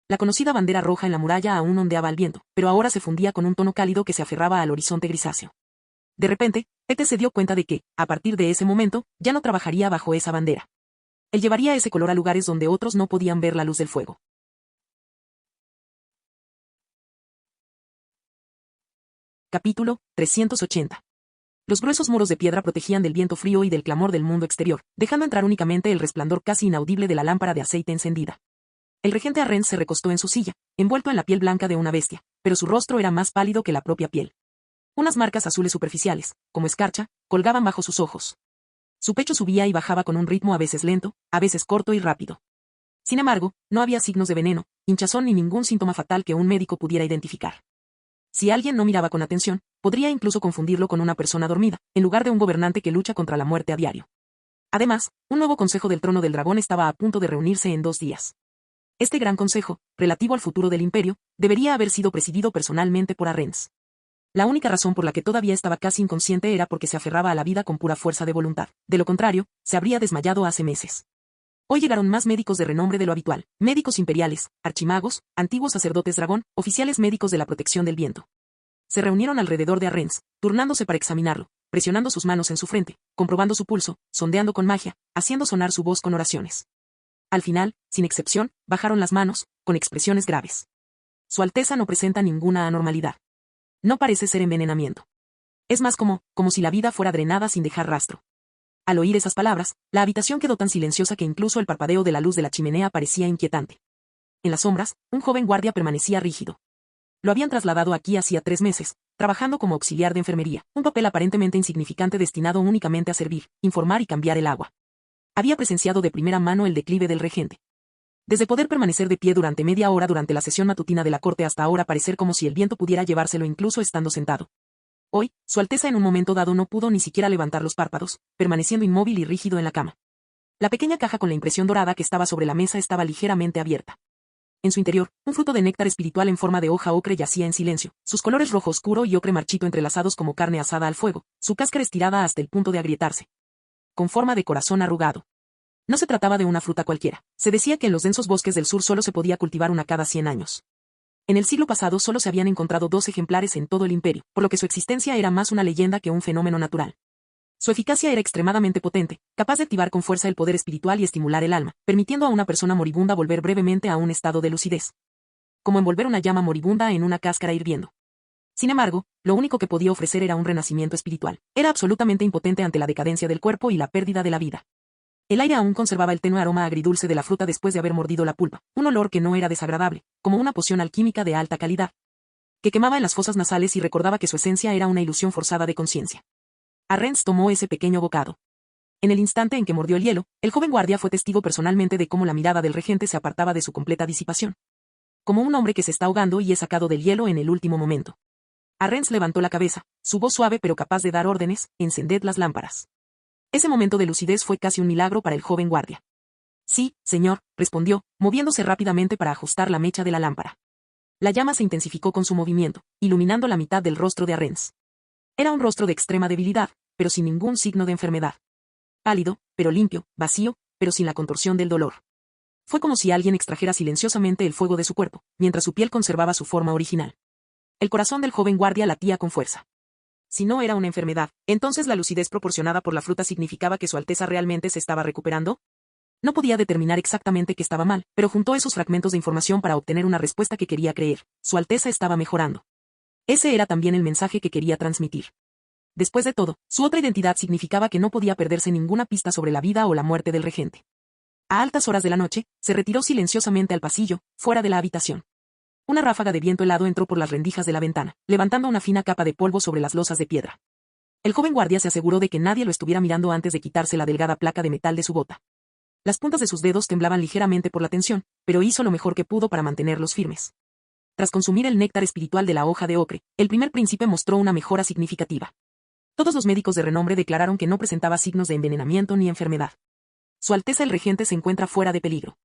La conocida bandera roja en la muralla aún ondeaba al viento, pero ahora se fundía con un tono cálido que se aferraba al horizonte grisáceo. De repente, Pete se dio cuenta de que, a partir de ese momento, ya no trabajaría bajo esa bandera. Él llevaría ese color a lugares donde otros no podían ver la luz del fuego. Capítulo 380. Los gruesos muros de piedra protegían del viento frío y del clamor del mundo exterior, dejando entrar únicamente el resplandor casi inaudible de la lámpara de aceite encendida. El regente Arrens se recostó en su silla, envuelto en la piel blanca de una bestia, pero su rostro era más pálido que la propia piel. Unas marcas azules superficiales, como escarcha, colgaban bajo sus ojos. Su pecho subía y bajaba con un ritmo a veces lento, a veces corto y rápido. Sin embargo, no había signos de veneno, hinchazón ni ningún síntoma fatal que un médico pudiera identificar. Si alguien no miraba con atención, podría incluso confundirlo con una persona dormida, en lugar de un gobernante que lucha contra la muerte a diario. Además, un nuevo consejo del trono del dragón estaba a punto de reunirse en 2 días. Este gran consejo, relativo al futuro del imperio, debería haber sido presidido personalmente por Arrens. La única razón por la que todavía estaba casi inconsciente era porque se aferraba a la vida con pura fuerza de voluntad. De lo contrario, se habría desmayado hace meses. Hoy llegaron más médicos de renombre de lo habitual, médicos imperiales, archimagos, antiguos sacerdotes dragón, oficiales médicos de la protección del viento. Se reunieron alrededor de Arrens, turnándose para examinarlo, presionando sus manos en su frente, comprobando su pulso, sondeando con magia, haciendo sonar su voz con oraciones. Al final, sin excepción, bajaron las manos, con expresiones graves. Su Alteza no presenta ninguna anormalidad. No parece ser envenenamiento. Es más como si la vida fuera drenada sin dejar rastro. Al oír esas palabras, la habitación quedó tan silenciosa que incluso el parpadeo de la luz de la chimenea parecía inquietante. En las sombras, un joven guardia permanecía rígido. Lo habían trasladado aquí hacía 3 meses, trabajando como auxiliar de enfermería, un papel aparentemente insignificante destinado únicamente a servir, informar y cambiar el agua. Había presenciado de primera mano el declive del regente. Desde poder permanecer de pie durante media hora durante la sesión matutina de la corte hasta ahora parecer como si el viento pudiera llevárselo incluso estando sentado. Hoy, Su Alteza en un momento dado no pudo ni siquiera levantar los párpados, permaneciendo inmóvil y rígido en la cama. La pequeña caja con la impresión dorada que estaba sobre la mesa estaba ligeramente abierta. En su interior, un fruto de néctar espiritual en forma de hoja ocre yacía en silencio, sus colores rojo oscuro y ocre marchito entrelazados como carne asada al fuego, su cáscara estirada hasta el punto de agrietarse. Con forma de corazón arrugado. No se trataba de una fruta cualquiera. Se decía que en los densos bosques del sur solo se podía cultivar una cada 100 años. En el siglo pasado solo se habían encontrado 2 ejemplares en todo el imperio, por lo que su existencia era más una leyenda que un fenómeno natural. Su eficacia era extremadamente potente, capaz de activar con fuerza el poder espiritual y estimular el alma, permitiendo a una persona moribunda volver brevemente a un estado de lucidez. Como envolver una llama moribunda en una cáscara hirviendo. Sin embargo, lo único que podía ofrecer era un renacimiento espiritual. Era absolutamente impotente ante la decadencia del cuerpo y la pérdida de la vida. El aire aún conservaba el tenue aroma agridulce de la fruta después de haber mordido la pulpa, un olor que no era desagradable, como una poción alquímica de alta calidad, que quemaba en las fosas nasales y recordaba que su esencia era una ilusión forzada de conciencia. Arrens tomó ese pequeño bocado. En el instante en que mordió el hielo, el joven guardia fue testigo personalmente de cómo la mirada del regente se apartaba de su completa disipación. Como un hombre que se está ahogando y es sacado del hielo en el último momento. Arrens levantó la cabeza, su voz suave pero capaz de dar órdenes: encended las lámparas. Ese momento de lucidez fue casi un milagro para el joven guardia. Sí, señor, respondió, moviéndose rápidamente para ajustar la mecha de la lámpara. La llama se intensificó con su movimiento, iluminando la mitad del rostro de Arrens. Era un rostro de extrema debilidad, pero sin ningún signo de enfermedad. Pálido, pero limpio, vacío, pero sin la contorsión del dolor. Fue como si alguien extrajera silenciosamente el fuego de su cuerpo, mientras su piel conservaba su forma original. El corazón del joven guardia latía con fuerza. Si no era una enfermedad, entonces la lucidez proporcionada por la fruta significaba que Su Alteza realmente se estaba recuperando. No podía determinar exactamente qué estaba mal, pero juntó esos fragmentos de información para obtener una respuesta que quería creer. Su Alteza estaba mejorando. Ese era también el mensaje que quería transmitir. Después de todo, su otra identidad significaba que no podía perderse ninguna pista sobre la vida o la muerte del regente. A altas horas de la noche, se retiró silenciosamente al pasillo, fuera de la habitación. Una ráfaga de viento helado entró por las rendijas de la ventana, levantando una fina capa de polvo sobre las losas de piedra. El joven guardia se aseguró de que nadie lo estuviera mirando antes de quitarse la delgada placa de metal de su bota. Las puntas de sus dedos temblaban ligeramente por la tensión, pero hizo lo mejor que pudo para mantenerlos firmes. Tras consumir el néctar espiritual de la hoja de ocre, el primer príncipe mostró una mejora significativa. Todos los médicos de renombre declararon que no presentaba signos de envenenamiento ni enfermedad. Su Alteza el Regente se encuentra fuera de peligro.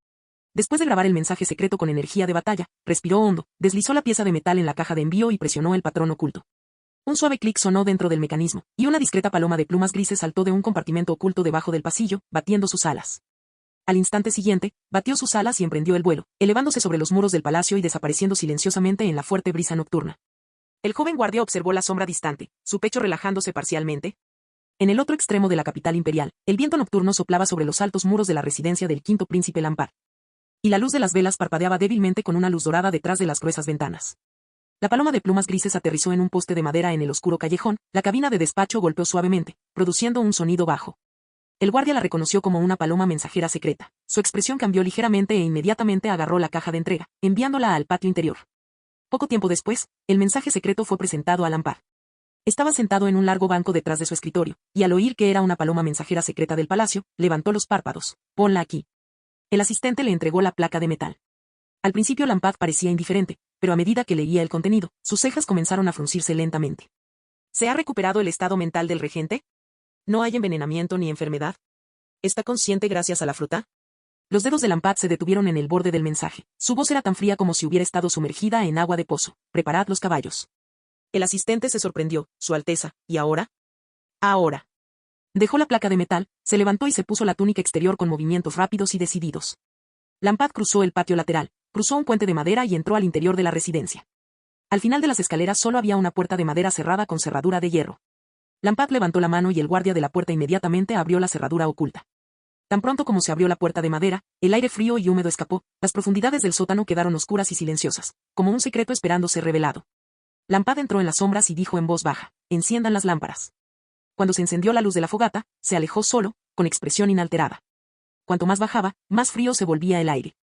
Después de grabar el mensaje secreto con energía de batalla, respiró hondo, deslizó la pieza de metal en la caja de envío y presionó el patrón oculto. Un suave clic sonó dentro del mecanismo, y una discreta paloma de plumas grises saltó de un compartimento oculto debajo del pasillo, batiendo sus alas. Al instante siguiente, batió sus alas y emprendió el vuelo, elevándose sobre los muros del palacio y desapareciendo silenciosamente en la fuerte brisa nocturna. El joven guardia observó la sombra distante, su pecho relajándose parcialmente. En el otro extremo de la capital imperial, el viento nocturno soplaba sobre los altos muros de la residencia del quinto príncipe Lampard. Y la luz de las velas parpadeaba débilmente con una luz dorada detrás de las gruesas ventanas. La paloma de plumas grises aterrizó en un poste de madera en el oscuro callejón, la cabina de despacho golpeó suavemente, produciendo un sonido bajo. El guardia la reconoció como una paloma mensajera secreta. Su expresión cambió ligeramente e inmediatamente agarró la caja de entrega, enviándola al patio interior. Poco tiempo después, el mensaje secreto fue presentado a Lampard. Estaba sentado en un largo banco detrás de su escritorio, y al oír que era una paloma mensajera secreta del palacio, levantó los párpados. «Ponla aquí». El asistente le entregó la placa de metal. Al principio Lampard parecía indiferente, pero a medida que leía el contenido, sus cejas comenzaron a fruncirse lentamente. ¿Se ha recuperado el estado mental del regente? ¿No hay envenenamiento ni enfermedad? ¿Está consciente gracias a la fruta? Los dedos de Lampard se detuvieron en el borde del mensaje. Su voz era tan fría como si hubiera estado sumergida en agua de pozo. «Preparad los caballos». El asistente se sorprendió. «Su Alteza, ¿y ahora?» «Ahora». Dejó la placa de metal, se levantó y se puso la túnica exterior con movimientos rápidos y decididos. Lampard cruzó el patio lateral, cruzó un puente de madera y entró al interior de la residencia. Al final de las escaleras solo había una puerta de madera cerrada con cerradura de hierro. Lampard levantó la mano y el guardia de la puerta inmediatamente abrió la cerradura oculta. Tan pronto como se abrió la puerta de madera, el aire frío y húmedo escapó, las profundidades del sótano quedaron oscuras y silenciosas, como un secreto esperando ser revelado. Lampard entró en las sombras y dijo en voz baja: «Enciendan las lámparas». Cuando se encendió la luz de la fogata, se alejó solo, con expresión inalterada. Cuanto más bajaba, más frío se volvía el aire.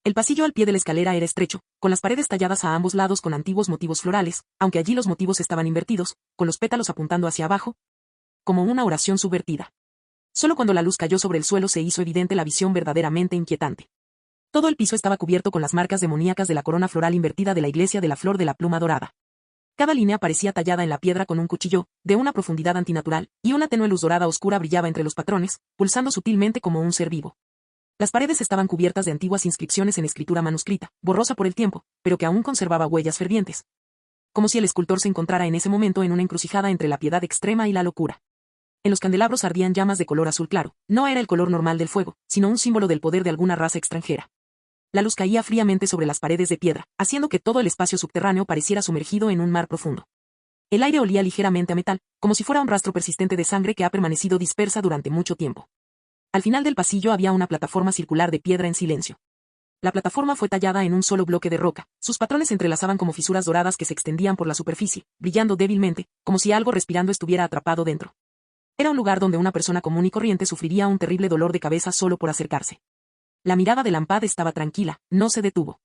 El pasillo al pie de la escalera era estrecho, con las paredes talladas a ambos lados con antiguos motivos florales, aunque allí los motivos estaban invertidos, con los pétalos apuntando hacia abajo, como una oración subvertida. Solo cuando la luz cayó sobre el suelo se hizo evidente la visión verdaderamente inquietante. Todo el piso estaba cubierto con las marcas demoníacas de la corona floral invertida de la iglesia de la flor de la pluma dorada. Cada línea parecía tallada en la piedra con un cuchillo, de una profundidad antinatural, y una tenue luz dorada oscura brillaba entre los patrones, pulsando sutilmente como un ser vivo. Las paredes estaban cubiertas de antiguas inscripciones en escritura manuscrita, borrosa por el tiempo, pero que aún conservaba huellas fervientes. Como si el escultor se encontrara en ese momento en una encrucijada entre la piedad extrema y la locura. En los candelabros ardían llamas de color azul claro. No era el color normal del fuego, sino un símbolo del poder de alguna raza extranjera. La luz caía fríamente sobre las paredes de piedra, haciendo que todo el espacio subterráneo pareciera sumergido en un mar profundo. El aire olía ligeramente a metal, como si fuera un rastro persistente de sangre que ha permanecido dispersa durante mucho tiempo. Al final del pasillo había una plataforma circular de piedra en silencio. La plataforma fue tallada en un solo bloque de roca, sus patrones se entrelazaban como fisuras doradas que se extendían por la superficie, brillando débilmente, como si algo respirando estuviera atrapado dentro. Era un lugar donde una persona común y corriente sufriría un terrible dolor de cabeza solo por acercarse. La mirada de Lampard estaba tranquila, no se detuvo.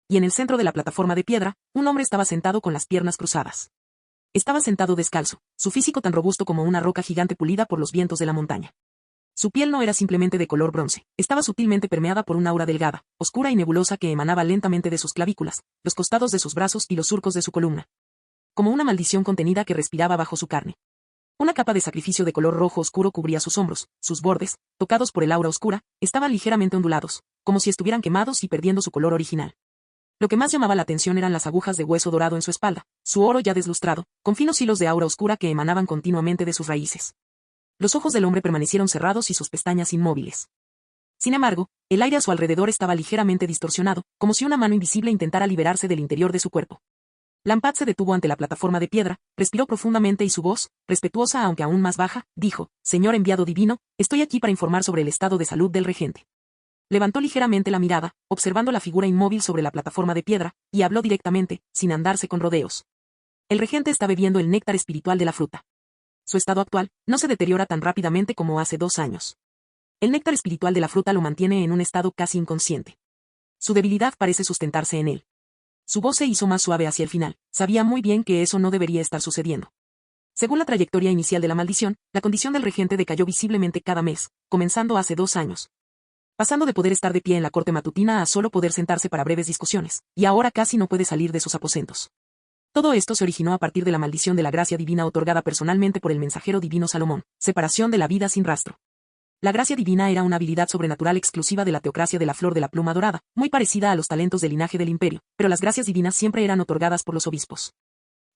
Y en el centro de la plataforma de piedra, un hombre estaba sentado con las piernas cruzadas. Estaba sentado descalzo, su físico tan robusto como una roca gigante pulida por los vientos de la montaña. Su piel no era simplemente de color bronce, estaba sutilmente permeada por un aura delgada, oscura y nebulosa que emanaba lentamente de sus clavículas, los costados de sus brazos y los surcos de su columna. Como una maldición contenida que respiraba bajo su carne. Una capa de sacrificio de color rojo oscuro cubría sus hombros, sus bordes, tocados por el aura oscura, estaban ligeramente ondulados, como si estuvieran quemados y perdiendo su color original. Lo que más llamaba la atención eran las agujas de hueso dorado en su espalda, su oro ya deslustrado, con finos hilos de aura oscura que emanaban continuamente de sus raíces. Los ojos del hombre permanecieron cerrados y sus pestañas inmóviles. Sin embargo, el aire a su alrededor estaba ligeramente distorsionado, como si una mano invisible intentara liberarse del interior de su cuerpo. Lampard se detuvo ante la plataforma de piedra, respiró profundamente y su voz, respetuosa aunque aún más baja, dijo: «Señor enviado divino, estoy aquí para informar sobre el estado de salud del regente». Levantó ligeramente la mirada, observando la figura inmóvil sobre la plataforma de piedra, y habló directamente, sin andarse con rodeos. El regente está bebiendo el néctar espiritual de la fruta. Su estado actual no se deteriora tan rápidamente como hace 2 años. El néctar espiritual de la fruta lo mantiene en un estado casi inconsciente. Su debilidad parece sustentarse en él. Su voz se hizo más suave hacia el final, sabía muy bien que eso no debería estar sucediendo. Según la trayectoria inicial de la maldición, la condición del regente decayó visiblemente cada mes, comenzando hace 2 años. Pasando de poder estar de pie en la corte matutina a solo poder sentarse para breves discusiones, y ahora casi no puede salir de sus aposentos. Todo esto se originó a partir de la maldición de la gracia divina otorgada personalmente por el mensajero divino Salomón, separación de la vida sin rastro. La gracia divina era una habilidad sobrenatural exclusiva de la teocracia de la flor de la pluma dorada, muy parecida a los talentos del linaje del imperio, pero las gracias divinas siempre eran otorgadas por los obispos.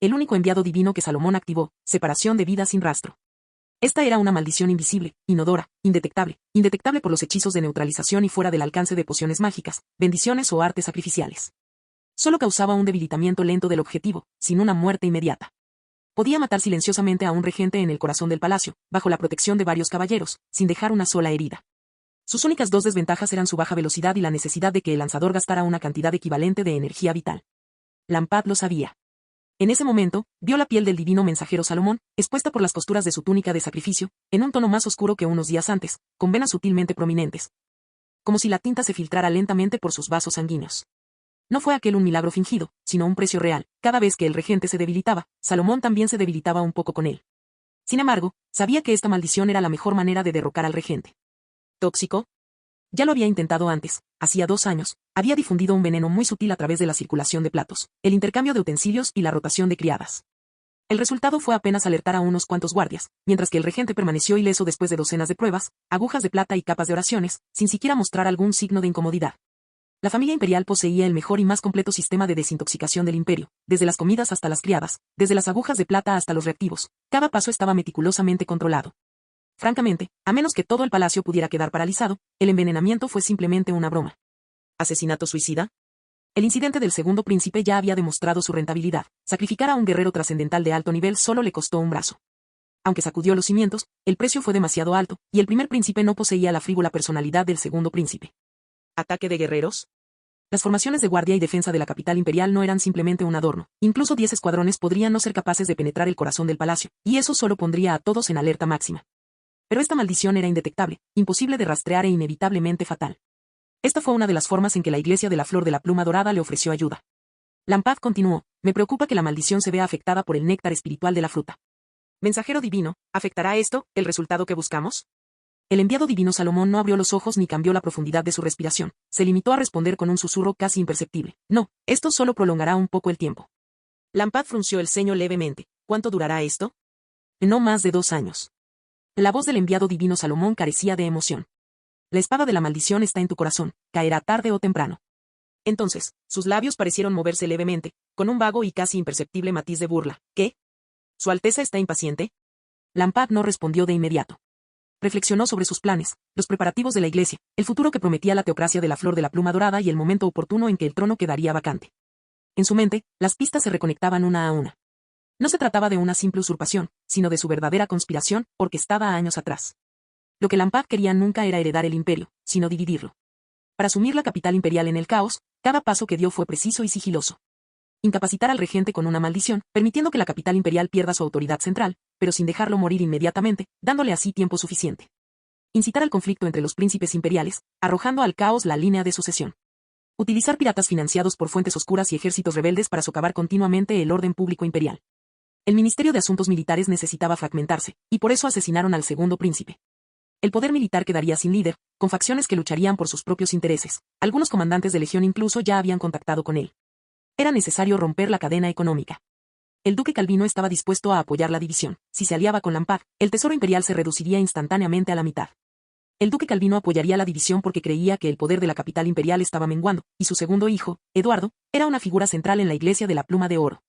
El único enviado divino que Salomón activó, separación de vida sin rastro. Esta era una maldición invisible, inodora, indetectable por los hechizos de neutralización y fuera del alcance de pociones mágicas, bendiciones o artes sacrificiales. Solo causaba un debilitamiento lento del objetivo, sin una muerte inmediata. Podía matar silenciosamente a un regente en el corazón del palacio, bajo la protección de varios caballeros, sin dejar una sola herida. Sus únicas dos desventajas eran su baja velocidad y la necesidad de que el lanzador gastara una cantidad equivalente de energía vital. Lampad lo sabía. En ese momento, vio la piel del divino mensajero Salomón, expuesta por las costuras de su túnica de sacrificio, en un tono más oscuro que unos días antes, con venas sutilmente prominentes. Como si la tinta se filtrara lentamente por sus vasos sanguíneos. No fue aquel un milagro fingido, sino un precio real. Cada vez que el regente se debilitaba, Salomón también se debilitaba un poco con él. Sin embargo, sabía que esta maldición era la mejor manera de derrocar al regente. ¿Tóxico? Ya lo había intentado antes, hacía 2 años, había difundido un veneno muy sutil a través de la circulación de platos, el intercambio de utensilios y la rotación de criadas. El resultado fue apenas alertar a unos cuantos guardias, mientras que el regente permaneció ileso después de docenas de pruebas, agujas de plata y capas de oraciones, sin siquiera mostrar algún signo de incomodidad. La familia imperial poseía el mejor y más completo sistema de desintoxicación del imperio, desde las comidas hasta las criadas, desde las agujas de plata hasta los reactivos, cada paso estaba meticulosamente controlado. Francamente, a menos que todo el palacio pudiera quedar paralizado, el envenenamiento fue simplemente una broma. ¿Asesinato suicida? El incidente del segundo príncipe ya había demostrado su rentabilidad. Sacrificar a un guerrero trascendental de alto nivel solo le costó un brazo. Aunque sacudió los cimientos, el precio fue demasiado alto, y el primer príncipe no poseía la frívola personalidad del segundo príncipe. ¿Ataque de guerreros? Las formaciones de guardia y defensa de la capital imperial no eran simplemente un adorno. Incluso 10 escuadrones podrían no ser capaces de penetrar el corazón del palacio, y eso solo pondría a todos en alerta máxima. Pero esta maldición era indetectable, imposible de rastrear e inevitablemente fatal. Esta fue una de las formas en que la Iglesia de la Flor de la Pluma Dorada le ofreció ayuda. Lampad continuó, me preocupa que la maldición se vea afectada por el néctar espiritual de la fruta. Mensajero divino, ¿afectará esto el resultado que buscamos? El enviado divino Salomón no abrió los ojos ni cambió la profundidad de su respiración, se limitó a responder con un susurro casi imperceptible. No, esto solo prolongará un poco el tiempo. Lampad frunció el ceño levemente. ¿Cuánto durará esto? No más de 2 años. La voz del enviado divino Salomón carecía de emoción. La espada de la maldición está en tu corazón, caerá tarde o temprano. Entonces, sus labios parecieron moverse levemente, con un vago y casi imperceptible matiz de burla. ¿Qué? ¿Su Alteza está impaciente? Lampad no respondió de inmediato. Reflexionó sobre sus planes, los preparativos de la iglesia, el futuro que prometía la teocracia de la Flor de la Pluma Dorada y el momento oportuno en que el trono quedaría vacante. En su mente, las pistas se reconectaban una a una. No se trataba de una simple usurpación, sino de su verdadera conspiración, orquestada años atrás. Lo que Lampad quería nunca era heredar el imperio, sino dividirlo. Para asumir la capital imperial en el caos, cada paso que dio fue preciso y sigiloso. Incapacitar al regente con una maldición, permitiendo que la capital imperial pierda su autoridad central, pero sin dejarlo morir inmediatamente, dándole así tiempo suficiente. Incitar al conflicto entre los príncipes imperiales, arrojando al caos la línea de sucesión. Utilizar piratas financiados por fuentes oscuras y ejércitos rebeldes para socavar continuamente el orden público imperial. El Ministerio de Asuntos Militares necesitaba fragmentarse, y por eso asesinaron al segundo príncipe. El poder militar quedaría sin líder, con facciones que lucharían por sus propios intereses. Algunos comandantes de legión incluso ya habían contactado con él. Era necesario romper la cadena económica. El duque Calvino estaba dispuesto a apoyar la división. Si se aliaba con Lampad, el tesoro imperial se reduciría instantáneamente a la mitad. El duque Calvino apoyaría la división porque creía que el poder de la capital imperial estaba menguando, y su segundo hijo, Eduardo, era una figura central en la Iglesia de la Pluma de Oro.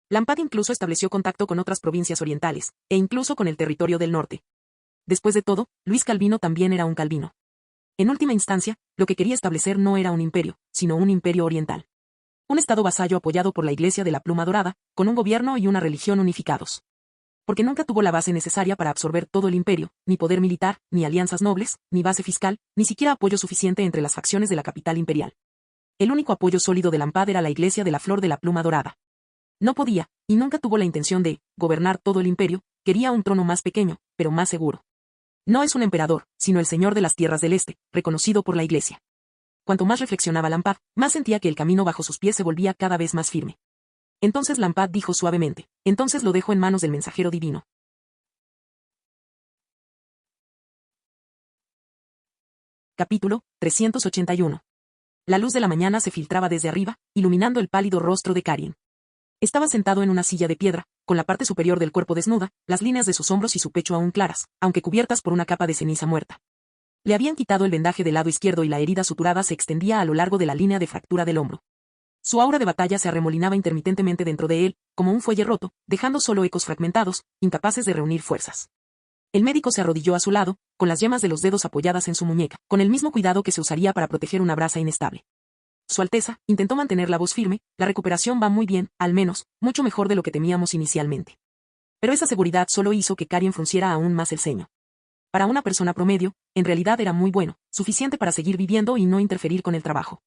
Lampad incluso estableció contacto con otras provincias orientales, e incluso con el territorio del norte. Después de todo, Luis Calvino también era un Calvino. En última instancia, lo que quería establecer no era un imperio, sino un imperio oriental. Un estado vasallo apoyado por la Iglesia de la Pluma Dorada, con un gobierno y una religión unificados. Porque nunca tuvo la base necesaria para absorber todo el imperio, ni poder militar, ni alianzas nobles, ni base fiscal, ni siquiera apoyo suficiente entre las facciones de la capital imperial. El único apoyo sólido de Lampad era la Iglesia de la Flor de la Pluma Dorada. No podía, y nunca tuvo la intención de, gobernar todo el imperio, quería un trono más pequeño, pero más seguro. No es un emperador, sino el señor de las tierras del este, reconocido por la Iglesia. Cuanto más reflexionaba Lampad, más sentía que el camino bajo sus pies se volvía cada vez más firme. Entonces Lampad dijo suavemente, entonces lo dejo en manos del mensajero divino. Capítulo 381. La luz de la mañana se filtraba desde arriba, iluminando el pálido rostro de Karien. Estaba sentado en una silla de piedra, con la parte superior del cuerpo desnuda, las líneas de sus hombros y su pecho aún claras, aunque cubiertas por una capa de ceniza muerta. Le habían quitado el vendaje del lado izquierdo y la herida suturada se extendía a lo largo de la línea de fractura del hombro. Su aura de batalla se arremolinaba intermitentemente dentro de él, como un fuelle roto, dejando solo ecos fragmentados, incapaces de reunir fuerzas. El médico se arrodilló a su lado, con las yemas de los dedos apoyadas en su muñeca, con el mismo cuidado que se usaría para proteger una brasa inestable. Su Alteza intentó mantener la voz firme, la recuperación va muy bien, al menos, mucho mejor de lo que temíamos inicialmente. Pero esa seguridad solo hizo que Karen frunciera aún más el ceño. Para una persona promedio, en realidad era muy bueno, suficiente para seguir viviendo y no interferir con el trabajo.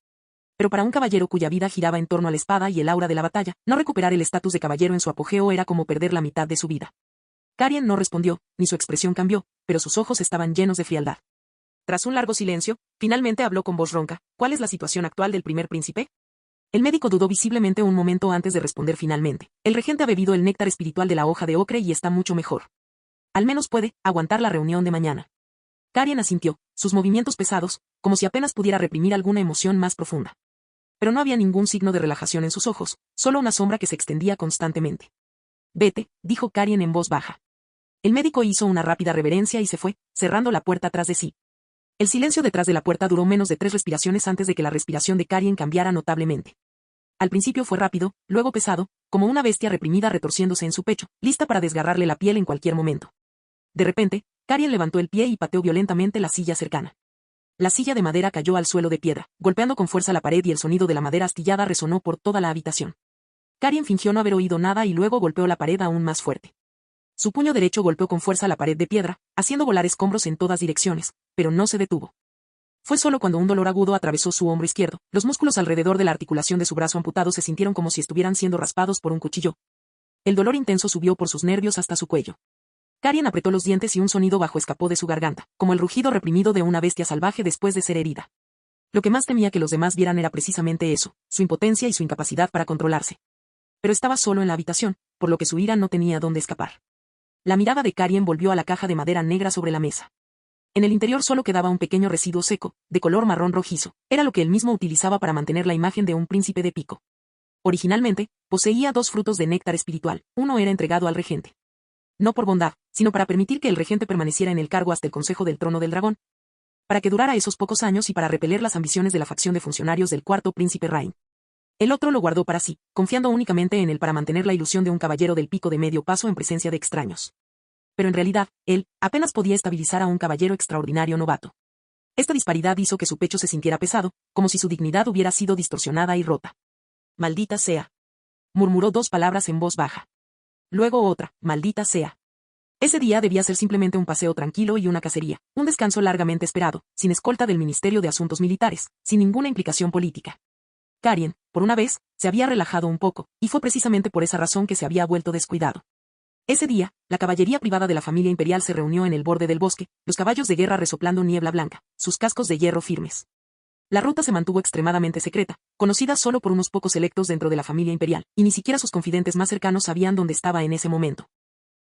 Pero para un caballero cuya vida giraba en torno a la espada y el aura de la batalla, no recuperar el estatus de caballero en su apogeo era como perder la mitad de su vida. Karen no respondió, ni su expresión cambió, pero sus ojos estaban llenos de frialdad. Tras un largo silencio, finalmente habló con voz ronca. ¿Cuál es la situación actual del primer príncipe? El médico dudó visiblemente un momento antes de responder finalmente. El regente ha bebido el néctar espiritual de la hoja de ocre y está mucho mejor. Al menos puede aguantar la reunión de mañana. Karen asintió, sus movimientos pesados, como si apenas pudiera reprimir alguna emoción más profunda. Pero no había ningún signo de relajación en sus ojos, solo una sombra que se extendía constantemente. Vete, dijo Karen en voz baja. El médico hizo una rápida reverencia y se fue, cerrando la puerta tras de sí. El silencio detrás de la puerta duró menos de 3 respiraciones antes de que la respiración de Karen cambiara notablemente. Al principio fue rápido, luego pesado, como una bestia reprimida retorciéndose en su pecho, lista para desgarrarle la piel en cualquier momento. De repente, Karen levantó el pie y pateó violentamente la silla cercana. La silla de madera cayó al suelo de piedra, golpeando con fuerza la pared y el sonido de la madera astillada resonó por toda la habitación. Karen fingió no haber oído nada y luego golpeó la pared aún más fuerte. Su puño derecho golpeó con fuerza la pared de piedra, haciendo volar escombros en todas direcciones, pero no se detuvo. Fue solo cuando un dolor agudo atravesó su hombro izquierdo, los músculos alrededor de la articulación de su brazo amputado se sintieron como si estuvieran siendo raspados por un cuchillo. El dolor intenso subió por sus nervios hasta su cuello. Karen apretó los dientes y un sonido bajo escapó de su garganta, como el rugido reprimido de una bestia salvaje después de ser herida. Lo que más temía que los demás vieran era precisamente eso, su impotencia y su incapacidad para controlarse. Pero estaba solo en la habitación, por lo que su ira no tenía dónde escapar. La mirada de Karen volvió a la caja de madera negra sobre la mesa. En el interior solo quedaba un pequeño residuo seco, de color marrón rojizo, era lo que él mismo utilizaba para mantener la imagen de un príncipe de pico. Originalmente, poseía 2 frutos de néctar espiritual, uno era entregado al regente. No por bondad, sino para permitir que el regente permaneciera en el cargo hasta el Consejo del Trono del Dragón. Para que durara esos pocos años y para repeler las ambiciones de la facción de funcionarios del cuarto príncipe Rain. El otro lo guardó para sí, confiando únicamente en él para mantener la ilusión de un caballero del pico de medio paso en presencia de extraños. Pero en realidad, él, apenas podía estabilizar a un caballero extraordinario novato. Esta disparidad hizo que su pecho se sintiera pesado, como si su dignidad hubiera sido distorsionada y rota. Maldita sea. Murmuró 2 palabras en voz baja. Luego otra, maldita sea. Ese día debía ser simplemente un paseo tranquilo y una cacería, un descanso largamente esperado, sin escolta del Ministerio de Asuntos Militares, sin ninguna implicación política. Karen, por una vez, se había relajado un poco, y fue precisamente por esa razón que se había vuelto descuidado. Ese día, la caballería privada de la familia imperial se reunió en el borde del bosque, los caballos de guerra resoplando niebla blanca, sus cascos de hierro firmes. La ruta se mantuvo extremadamente secreta, conocida solo por unos pocos selectos dentro de la familia imperial, y ni siquiera sus confidentes más cercanos sabían dónde estaba en ese momento.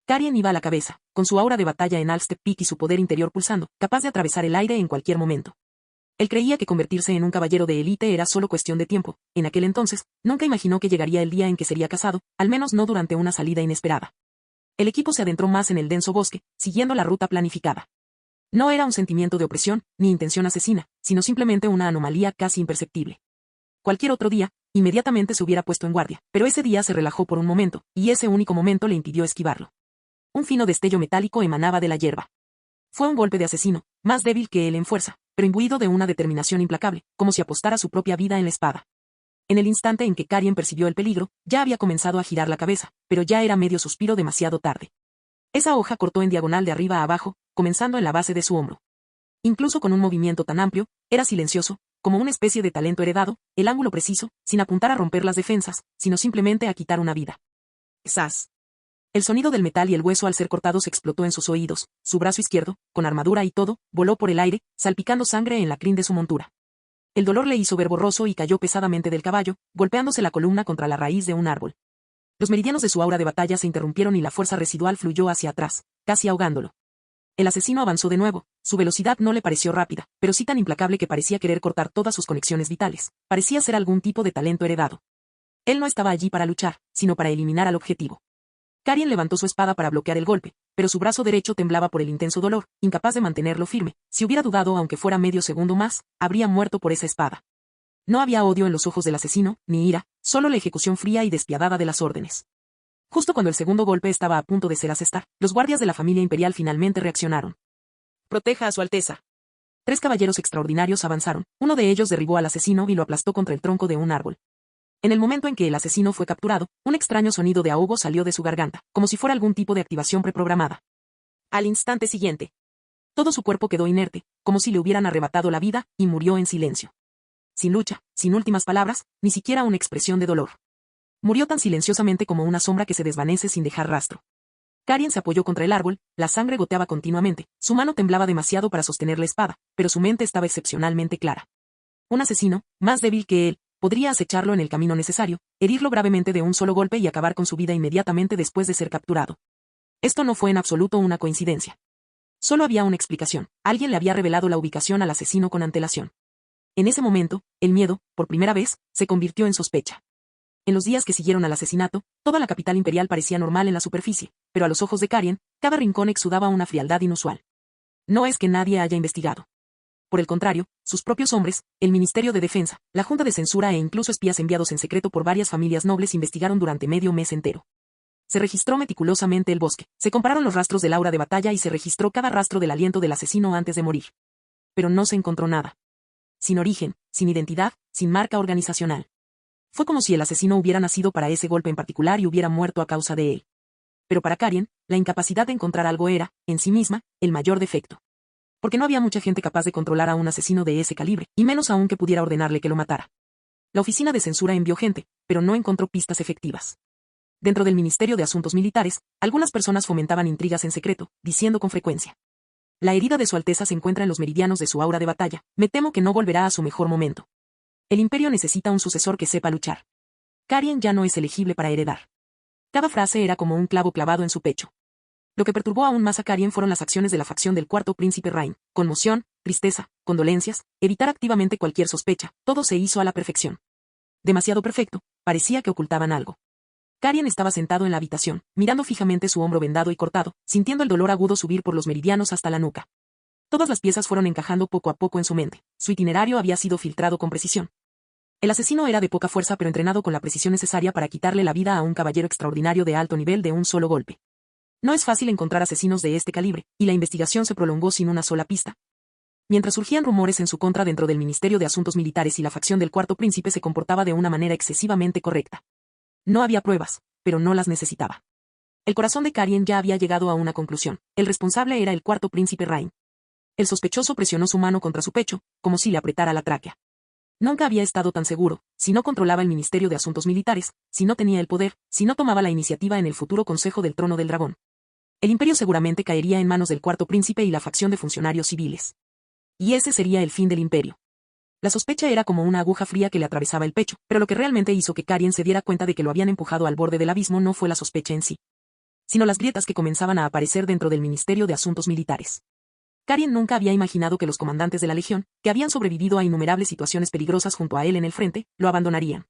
Karen iba a la cabeza, con su aura de batalla en Alstep Peak y su poder interior pulsando, capaz de atravesar el aire en cualquier momento. Él creía que convertirse en un caballero de élite era solo cuestión de tiempo, en aquel entonces, nunca imaginó que llegaría el día en que sería casado, al menos no durante una salida inesperada. El equipo se adentró más en el denso bosque, siguiendo la ruta planificada. No era un sentimiento de opresión, ni intención asesina, sino simplemente una anomalía casi imperceptible. Cualquier otro día, inmediatamente se hubiera puesto en guardia, pero ese día se relajó por un momento, y ese único momento le impidió esquivarlo. Un fino destello metálico emanaba de la hierba. Fue un golpe de asesino, más débil que él en fuerza, pero imbuido de una determinación implacable, como si apostara su propia vida en la espada. En el instante en que Karen percibió el peligro, ya había comenzado a girar la cabeza, pero ya era medio suspiro demasiado tarde. Esa hoja cortó en diagonal de arriba a abajo, comenzando en la base de su hombro. Incluso con un movimiento tan amplio, era silencioso, como una especie de talento heredado, el ángulo preciso, sin apuntar a romper las defensas, sino simplemente a quitar una vida. ¡Zas! El sonido del metal y el hueso al ser cortados explotó en sus oídos, su brazo izquierdo, con armadura y todo, voló por el aire, salpicando sangre en la crin de su montura. El dolor le hizo ver borroso y cayó pesadamente del caballo, golpeándose la columna contra la raíz de un árbol. Los meridianos de su aura de batalla se interrumpieron y la fuerza residual fluyó hacia atrás, casi ahogándolo. El asesino avanzó de nuevo, su velocidad no le pareció rápida, pero sí tan implacable que parecía querer cortar todas sus conexiones vitales, parecía ser algún tipo de talento heredado. Él no estaba allí para luchar, sino para eliminar al objetivo. Karen levantó su espada para bloquear el golpe, pero su brazo derecho temblaba por el intenso dolor, incapaz de mantenerlo firme. Si hubiera dudado aunque fuera medio segundo más, habría muerto por esa espada. No había odio en los ojos del asesino, ni ira, solo la ejecución fría y despiadada de las órdenes. Justo cuando el segundo golpe estaba a punto de ser asestar, los guardias de la familia imperial finalmente reaccionaron. «Proteja a su Alteza». 3 caballeros extraordinarios avanzaron, uno de ellos derribó al asesino y lo aplastó contra el tronco de un árbol. En el momento en que el asesino fue capturado, un extraño sonido de ahogo salió de su garganta, como si fuera algún tipo de activación preprogramada. Al instante siguiente, todo su cuerpo quedó inerte, como si le hubieran arrebatado la vida, y murió en silencio. Sin lucha, sin últimas palabras, ni siquiera una expresión de dolor. Murió tan silenciosamente como una sombra que se desvanece sin dejar rastro. Carien se apoyó contra el árbol, la sangre goteaba continuamente, su mano temblaba demasiado para sostener la espada, pero su mente estaba excepcionalmente clara. Un asesino, más débil que él, podría acecharlo en el camino necesario, herirlo gravemente de un solo golpe y acabar con su vida inmediatamente después de ser capturado. Esto no fue en absoluto una coincidencia. Solo había una explicación: alguien le había revelado la ubicación al asesino con antelación. En ese momento, el miedo, por primera vez, se convirtió en sospecha. En los días que siguieron al asesinato, toda la capital imperial parecía normal en la superficie, pero a los ojos de Carien, cada rincón exudaba una frialdad inusual. No es que nadie haya investigado. Por el contrario, sus propios hombres, el Ministerio de Defensa, la Junta de Censura e incluso espías enviados en secreto por varias familias nobles investigaron durante medio mes entero. Se registró meticulosamente el bosque, se compararon los rastros del aura de batalla y se registró cada rastro del aliento del asesino antes de morir. Pero no se encontró nada. Sin origen, sin identidad, sin marca organizacional. Fue como si el asesino hubiera nacido para ese golpe en particular y hubiera muerto a causa de él. Pero para Carien, la incapacidad de encontrar algo era, en sí misma, el mayor defecto. Porque no había mucha gente capaz de controlar a un asesino de ese calibre, y menos aún que pudiera ordenarle que lo matara. La oficina de censura envió gente, pero no encontró pistas efectivas. Dentro del Ministerio de Asuntos Militares, algunas personas fomentaban intrigas en secreto, diciendo con frecuencia: la herida de su Alteza se encuentra en los meridianos de su aura de batalla, me temo que no volverá a su mejor momento. El imperio necesita un sucesor que sepa luchar. Carien ya no es elegible para heredar. Cada frase era como un clavo clavado en su pecho. Lo que perturbó aún más a Carien fueron las acciones de la facción del cuarto príncipe Rain: conmoción, tristeza, condolencias, evitar activamente cualquier sospecha, todo se hizo a la perfección. Demasiado perfecto, parecía que ocultaban algo. Carien estaba sentado en la habitación, mirando fijamente su hombro vendado y cortado, sintiendo el dolor agudo subir por los meridianos hasta la nuca. Todas las piezas fueron encajando poco a poco en su mente, su itinerario había sido filtrado con precisión. El asesino era de poca fuerza pero entrenado con la precisión necesaria para quitarle la vida a un caballero extraordinario de alto nivel de un solo golpe. No es fácil encontrar asesinos de este calibre, y la investigación se prolongó sin una sola pista. Mientras surgían rumores en su contra dentro del Ministerio de Asuntos Militares y la facción del Cuarto Príncipe se comportaba de una manera excesivamente correcta. No había pruebas, pero no las necesitaba. El corazón de Carien ya había llegado a una conclusión: el responsable era el Cuarto Príncipe Rain. El sospechoso presionó su mano contra su pecho, como si le apretara la tráquea. Nunca había estado tan seguro: si no controlaba el Ministerio de Asuntos Militares, si no tenía el poder, si no tomaba la iniciativa en el futuro Consejo del Trono del Dragón, el imperio seguramente caería en manos del Cuarto Príncipe y la facción de funcionarios civiles. Y ese sería el fin del imperio. La sospecha era como una aguja fría que le atravesaba el pecho, pero lo que realmente hizo que Carien se diera cuenta de que lo habían empujado al borde del abismo no fue la sospecha en sí, sino las grietas que comenzaban a aparecer dentro del Ministerio de Asuntos Militares. Carien nunca había imaginado que los comandantes de la Legión, que habían sobrevivido a innumerables situaciones peligrosas junto a él en el frente, lo abandonarían.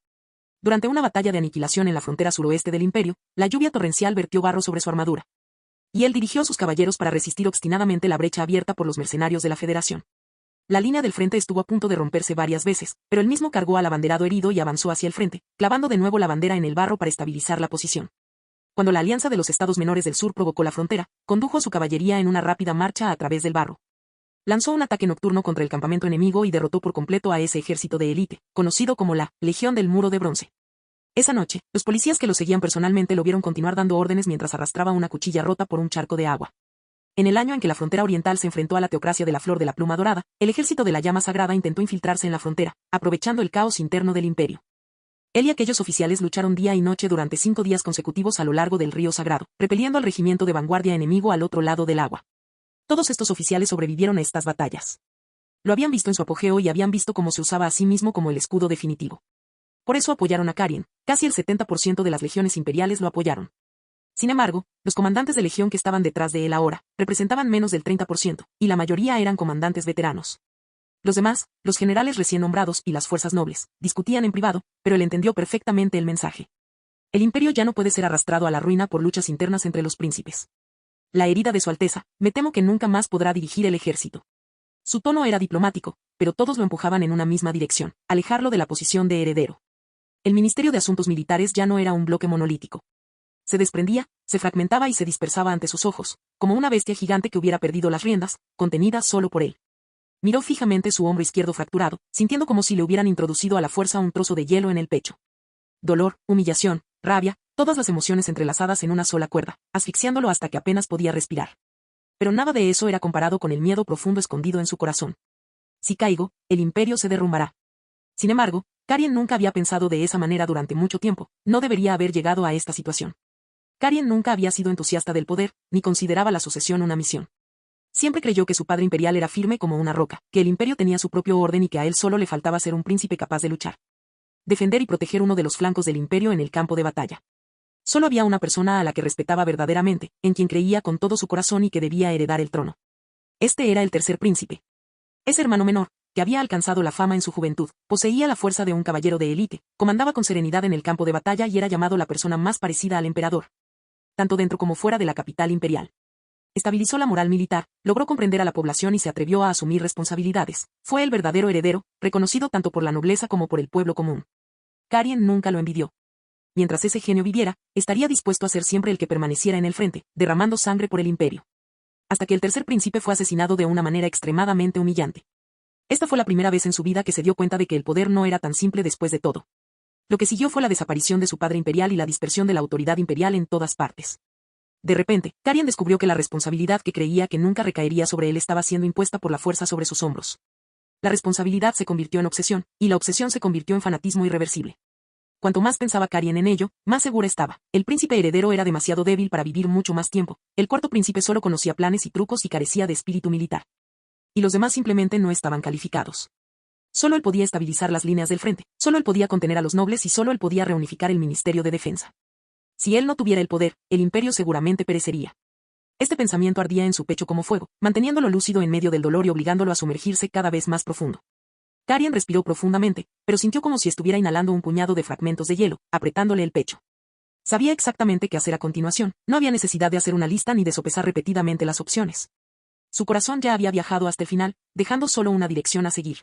Durante una batalla de aniquilación en la frontera suroeste del imperio, la lluvia torrencial vertió barro sobre su armadura. Y él dirigió a sus caballeros para resistir obstinadamente la brecha abierta por los mercenarios de la Federación. La línea del frente estuvo a punto de romperse varias veces, pero él mismo cargó al abanderado herido y avanzó hacia el frente, clavando de nuevo la bandera en el barro para estabilizar la posición. Cuando la alianza de los estados menores del sur provocó la frontera, condujo a su caballería en una rápida marcha a través del barro. Lanzó un ataque nocturno contra el campamento enemigo y derrotó por completo a ese ejército de élite, conocido como la Legión del Muro de Bronce. Esa noche, los policías que lo seguían personalmente lo vieron continuar dando órdenes mientras arrastraba una cuchilla rota por un charco de agua. En el año en que la frontera oriental se enfrentó a la teocracia de la Flor de la Pluma Dorada, el ejército de la Llama Sagrada intentó infiltrarse en la frontera, aprovechando el caos interno del imperio. Él y aquellos oficiales lucharon día y noche durante 5 días consecutivos a lo largo del río Sagrado, repeliendo al regimiento de vanguardia enemigo al otro lado del agua. Todos estos oficiales sobrevivieron a estas batallas. Lo habían visto en su apogeo y habían visto cómo se usaba a sí mismo como el escudo definitivo. Por eso apoyaron a Carien, casi el 70% de las legiones imperiales lo apoyaron. Sin embargo, los comandantes de legión que estaban detrás de él ahora, representaban menos del 30%, y la mayoría eran comandantes veteranos. Los demás, los generales recién nombrados y las fuerzas nobles, discutían en privado, pero él entendió perfectamente el mensaje. El imperio ya no puede ser arrastrado a la ruina por luchas internas entre los príncipes. La herida de su Alteza, me temo que nunca más podrá dirigir el ejército. Su tono era diplomático, pero todos lo empujaban en una misma dirección: alejarlo de la posición de heredero. El Ministerio de Asuntos Militares ya no era un bloque monolítico. se desprendía, se fragmentaba y se dispersaba ante sus ojos, como una bestia gigante que hubiera perdido las riendas, contenida solo por él. Miró fijamente su hombro izquierdo fracturado, sintiendo como si le hubieran introducido a la fuerza un trozo de hielo en el pecho. Dolor, humillación, rabia, todas las emociones entrelazadas en una sola cuerda, asfixiándolo hasta que apenas podía respirar. Pero nada de eso era comparado con el miedo profundo escondido en su corazón. Si caigo, el imperio se derrumbará. Sin embargo, Carien nunca había pensado de esa manera durante mucho tiempo, no debería haber llegado a esta situación. Carien nunca había sido entusiasta del poder, ni consideraba la sucesión una misión. Siempre creyó que su padre imperial era firme como una roca, que el imperio tenía su propio orden y que a él solo le faltaba ser un príncipe capaz de luchar. Defender y proteger uno de los flancos del imperio en el campo de batalla. Solo había una persona a la que respetaba verdaderamente, en quien creía con todo su corazón y que debía heredar el trono. Este era el tercer príncipe. Ese hermano menor, que había alcanzado la fama en su juventud, poseía la fuerza de un caballero de élite, comandaba con serenidad en el campo de batalla y era llamado la persona más parecida al emperador, tanto dentro como fuera de la capital imperial. Estabilizó la moral militar, logró comprender a la población y se atrevió a asumir responsabilidades. Fue el verdadero heredero, reconocido tanto por la nobleza como por el pueblo común. Carien nunca lo envidió. Mientras ese genio viviera, estaría dispuesto a ser siempre el que permaneciera en el frente, derramando sangre por el imperio. Hasta que el tercer príncipe fue asesinado de una manera extremadamente humillante. Esta fue la primera vez en su vida que se dio cuenta de que el poder no era tan simple después de todo. Lo que siguió fue la desaparición de su padre imperial y la dispersión de la autoridad imperial en todas partes. De repente, Carien descubrió que la responsabilidad que creía que nunca recaería sobre él estaba siendo impuesta por la fuerza sobre sus hombros. La responsabilidad se convirtió en obsesión, y la obsesión se convirtió en fanatismo irreversible. Cuanto más pensaba Carien en ello, más segura estaba. El príncipe heredero era demasiado débil para vivir mucho más tiempo. El cuarto príncipe solo conocía planes y trucos y carecía de espíritu militar. Y los demás simplemente no estaban calificados. Solo él podía estabilizar las líneas del frente, solo él podía contener a los nobles y solo él podía reunificar el Ministerio de Defensa. Si él no tuviera el poder, el imperio seguramente perecería. Este pensamiento ardía en su pecho como fuego, manteniéndolo lúcido en medio del dolor y obligándolo a sumergirse cada vez más profundo. Carien respiró profundamente, pero sintió como si estuviera inhalando un puñado de fragmentos de hielo, apretándole el pecho. Sabía exactamente qué hacer a continuación, no había necesidad de hacer una lista ni de sopesar repetidamente las opciones. Su corazón ya había viajado hasta el final, dejando solo una dirección a seguir.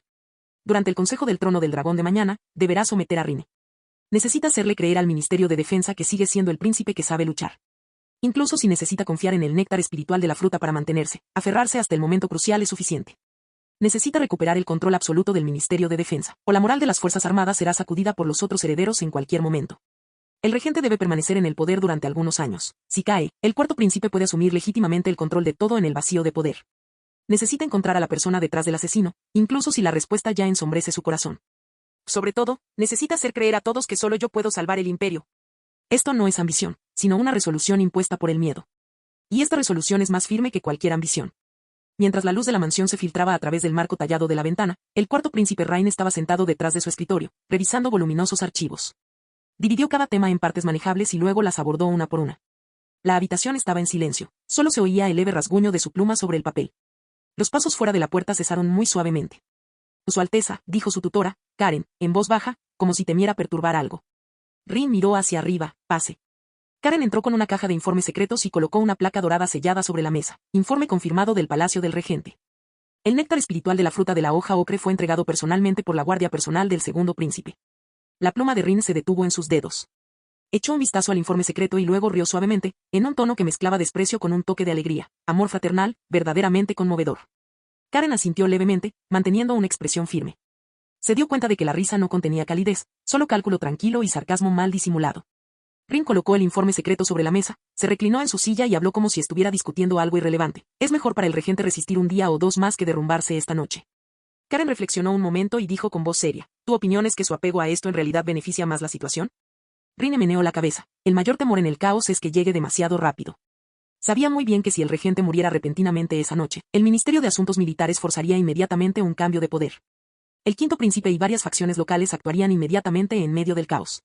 Durante el Consejo del Trono del Dragón de mañana, deberá someter a Rin. Necesita hacerle creer al Ministerio de Defensa que sigue siendo el príncipe que sabe luchar. Incluso si necesita confiar en el néctar espiritual de la fruta para mantenerse, aferrarse hasta el momento crucial es suficiente. Necesita recuperar el control absoluto del Ministerio de Defensa, o la moral de las Fuerzas Armadas será sacudida por los otros herederos en cualquier momento. El regente debe permanecer en el poder durante algunos años. Si cae, el cuarto príncipe puede asumir legítimamente el control de todo en el vacío de poder. Necesita encontrar a la persona detrás del asesino, incluso si la respuesta ya ensombrece su corazón. Sobre todo, necesita hacer creer a todos que solo yo puedo salvar el imperio. Esto no es ambición, sino una resolución impuesta por el miedo. Y esta resolución es más firme que cualquier ambición. Mientras la luz de la mansión se filtraba a través del marco tallado de la ventana, el cuarto príncipe Rain estaba sentado detrás de su escritorio, revisando voluminosos archivos. Dividió cada tema en partes manejables y luego las abordó una por una. La habitación estaba en silencio, solo se oía el leve rasguño de su pluma sobre el papel. Los pasos fuera de la puerta cesaron muy suavemente. Su Alteza, dijo su tutora, Karen, en voz baja, como si temiera perturbar algo. Rin miró hacia arriba, pase. Karen entró con una caja de informes secretos y colocó una placa dorada sellada sobre la mesa, informe confirmado del Palacio del Regente. El néctar espiritual de la fruta de la hoja ocre fue entregado personalmente por la guardia personal del segundo príncipe. La pluma de Rin se detuvo en sus dedos. Echó un vistazo al informe secreto y luego rió suavemente, en un tono que mezclaba desprecio con un toque de alegría, amor fraternal, verdaderamente conmovedor. Karen asintió levemente, manteniendo una expresión firme. Se dio cuenta de que la risa no contenía calidez, solo cálculo tranquilo y sarcasmo mal disimulado. Rin colocó el informe secreto sobre la mesa, se reclinó en su silla y habló como si estuviera discutiendo algo irrelevante. Es mejor para el regente resistir un día o dos más que derrumbarse esta noche. Karen reflexionó un momento y dijo con voz seria, ¿tu opinión es que su apego a esto en realidad beneficia más la situación? Rin meneó la cabeza. El mayor temor en el caos es que llegue demasiado rápido. Sabía muy bien que si el regente muriera repentinamente esa noche, el Ministerio de Asuntos Militares forzaría inmediatamente un cambio de poder. El quinto príncipe y varias facciones locales actuarían inmediatamente en medio del caos.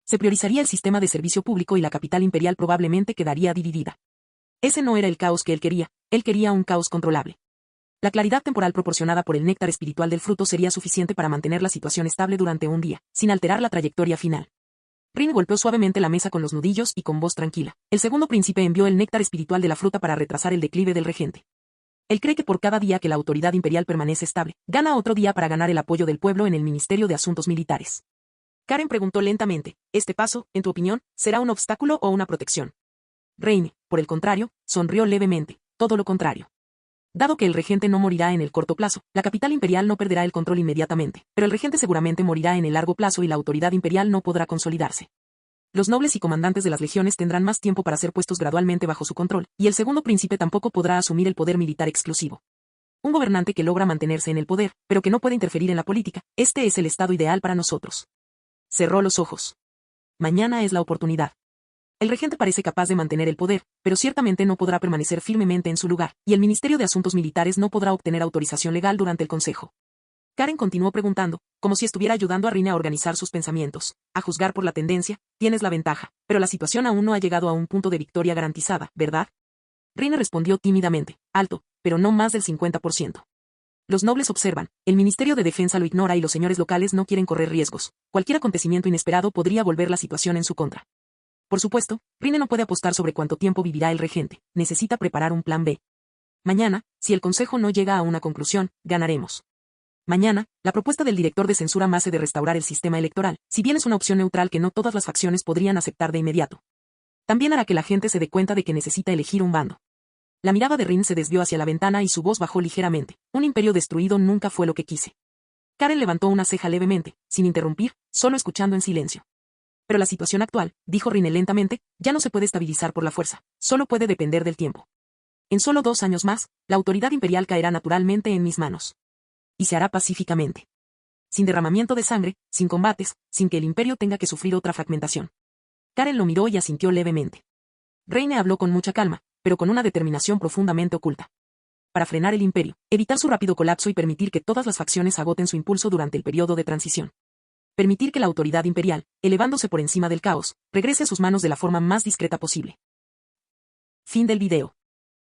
Se priorizaría el sistema de servicio público y la capital imperial probablemente quedaría dividida. Ese no era el caos que él quería un caos controlable. La claridad temporal proporcionada por el néctar espiritual del fruto sería suficiente para mantener la situación estable durante un día, sin alterar la trayectoria final. Rin golpeó suavemente la mesa con los nudillos y con voz tranquila. El segundo príncipe envió el néctar espiritual de la fruta para retrasar el declive del regente. Él cree que por cada día que la autoridad imperial permanece estable, gana otro día para ganar el apoyo del pueblo en el Ministerio de Asuntos Militares. Karen preguntó lentamente, ¿este paso, en tu opinión, será un obstáculo o una protección? Raine, por el contrario, sonrió levemente, todo lo contrario. Dado que el regente no morirá en el corto plazo, la capital imperial no perderá el control inmediatamente, pero el regente seguramente morirá en el largo plazo y la autoridad imperial no podrá consolidarse. Los nobles y comandantes de las legiones tendrán más tiempo para ser puestos gradualmente bajo su control, y el segundo príncipe tampoco podrá asumir el poder militar exclusivo. Un gobernante que logra mantenerse en el poder, pero que no puede interferir en la política, este es el estado ideal para nosotros. Cerró los ojos. Mañana es la oportunidad. El regente parece capaz de mantener el poder, pero ciertamente no podrá permanecer firmemente en su lugar, y el Ministerio de Asuntos Militares no podrá obtener autorización legal durante el Consejo. Karen continuó preguntando, como si estuviera ayudando a Rine a organizar sus pensamientos. A juzgar por la tendencia, tienes la ventaja, pero la situación aún no ha llegado a un punto de victoria garantizada, ¿verdad? Rine respondió tímidamente, alto, pero no más del 50%. Los nobles observan, el Ministerio de Defensa lo ignora y los señores locales no quieren correr riesgos. Cualquier acontecimiento inesperado podría volver la situación en su contra. Por supuesto, Rine no puede apostar sobre cuánto tiempo vivirá el regente, necesita preparar un plan B. Mañana, si el Consejo no llega a una conclusión, ganaremos. Mañana, la propuesta del director de censura Mace de restaurar el sistema electoral, si bien es una opción neutral que no todas las facciones podrían aceptar de inmediato. También hará que la gente se dé cuenta de que necesita elegir un bando. La mirada de Rin se desvió hacia la ventana y su voz bajó ligeramente. Un imperio destruido nunca fue lo que quise. Karen levantó una ceja levemente, sin interrumpir, solo escuchando en silencio. Pero la situación actual, dijo Rin lentamente, ya no se puede estabilizar por la fuerza, solo puede depender del tiempo. En solo 2 años más, la autoridad imperial caerá naturalmente en mis manos. Y se hará pacíficamente. Sin derramamiento de sangre, sin combates, sin que el imperio tenga que sufrir otra fragmentación. Karen lo miró y asintió levemente. Reine habló con mucha calma, pero con una determinación profundamente oculta. Para frenar el imperio, evitar su rápido colapso y permitir que todas las facciones agoten su impulso durante el periodo de transición. Permitir que la autoridad imperial, elevándose por encima del caos, regrese a sus manos de la forma más discreta posible. Fin del video.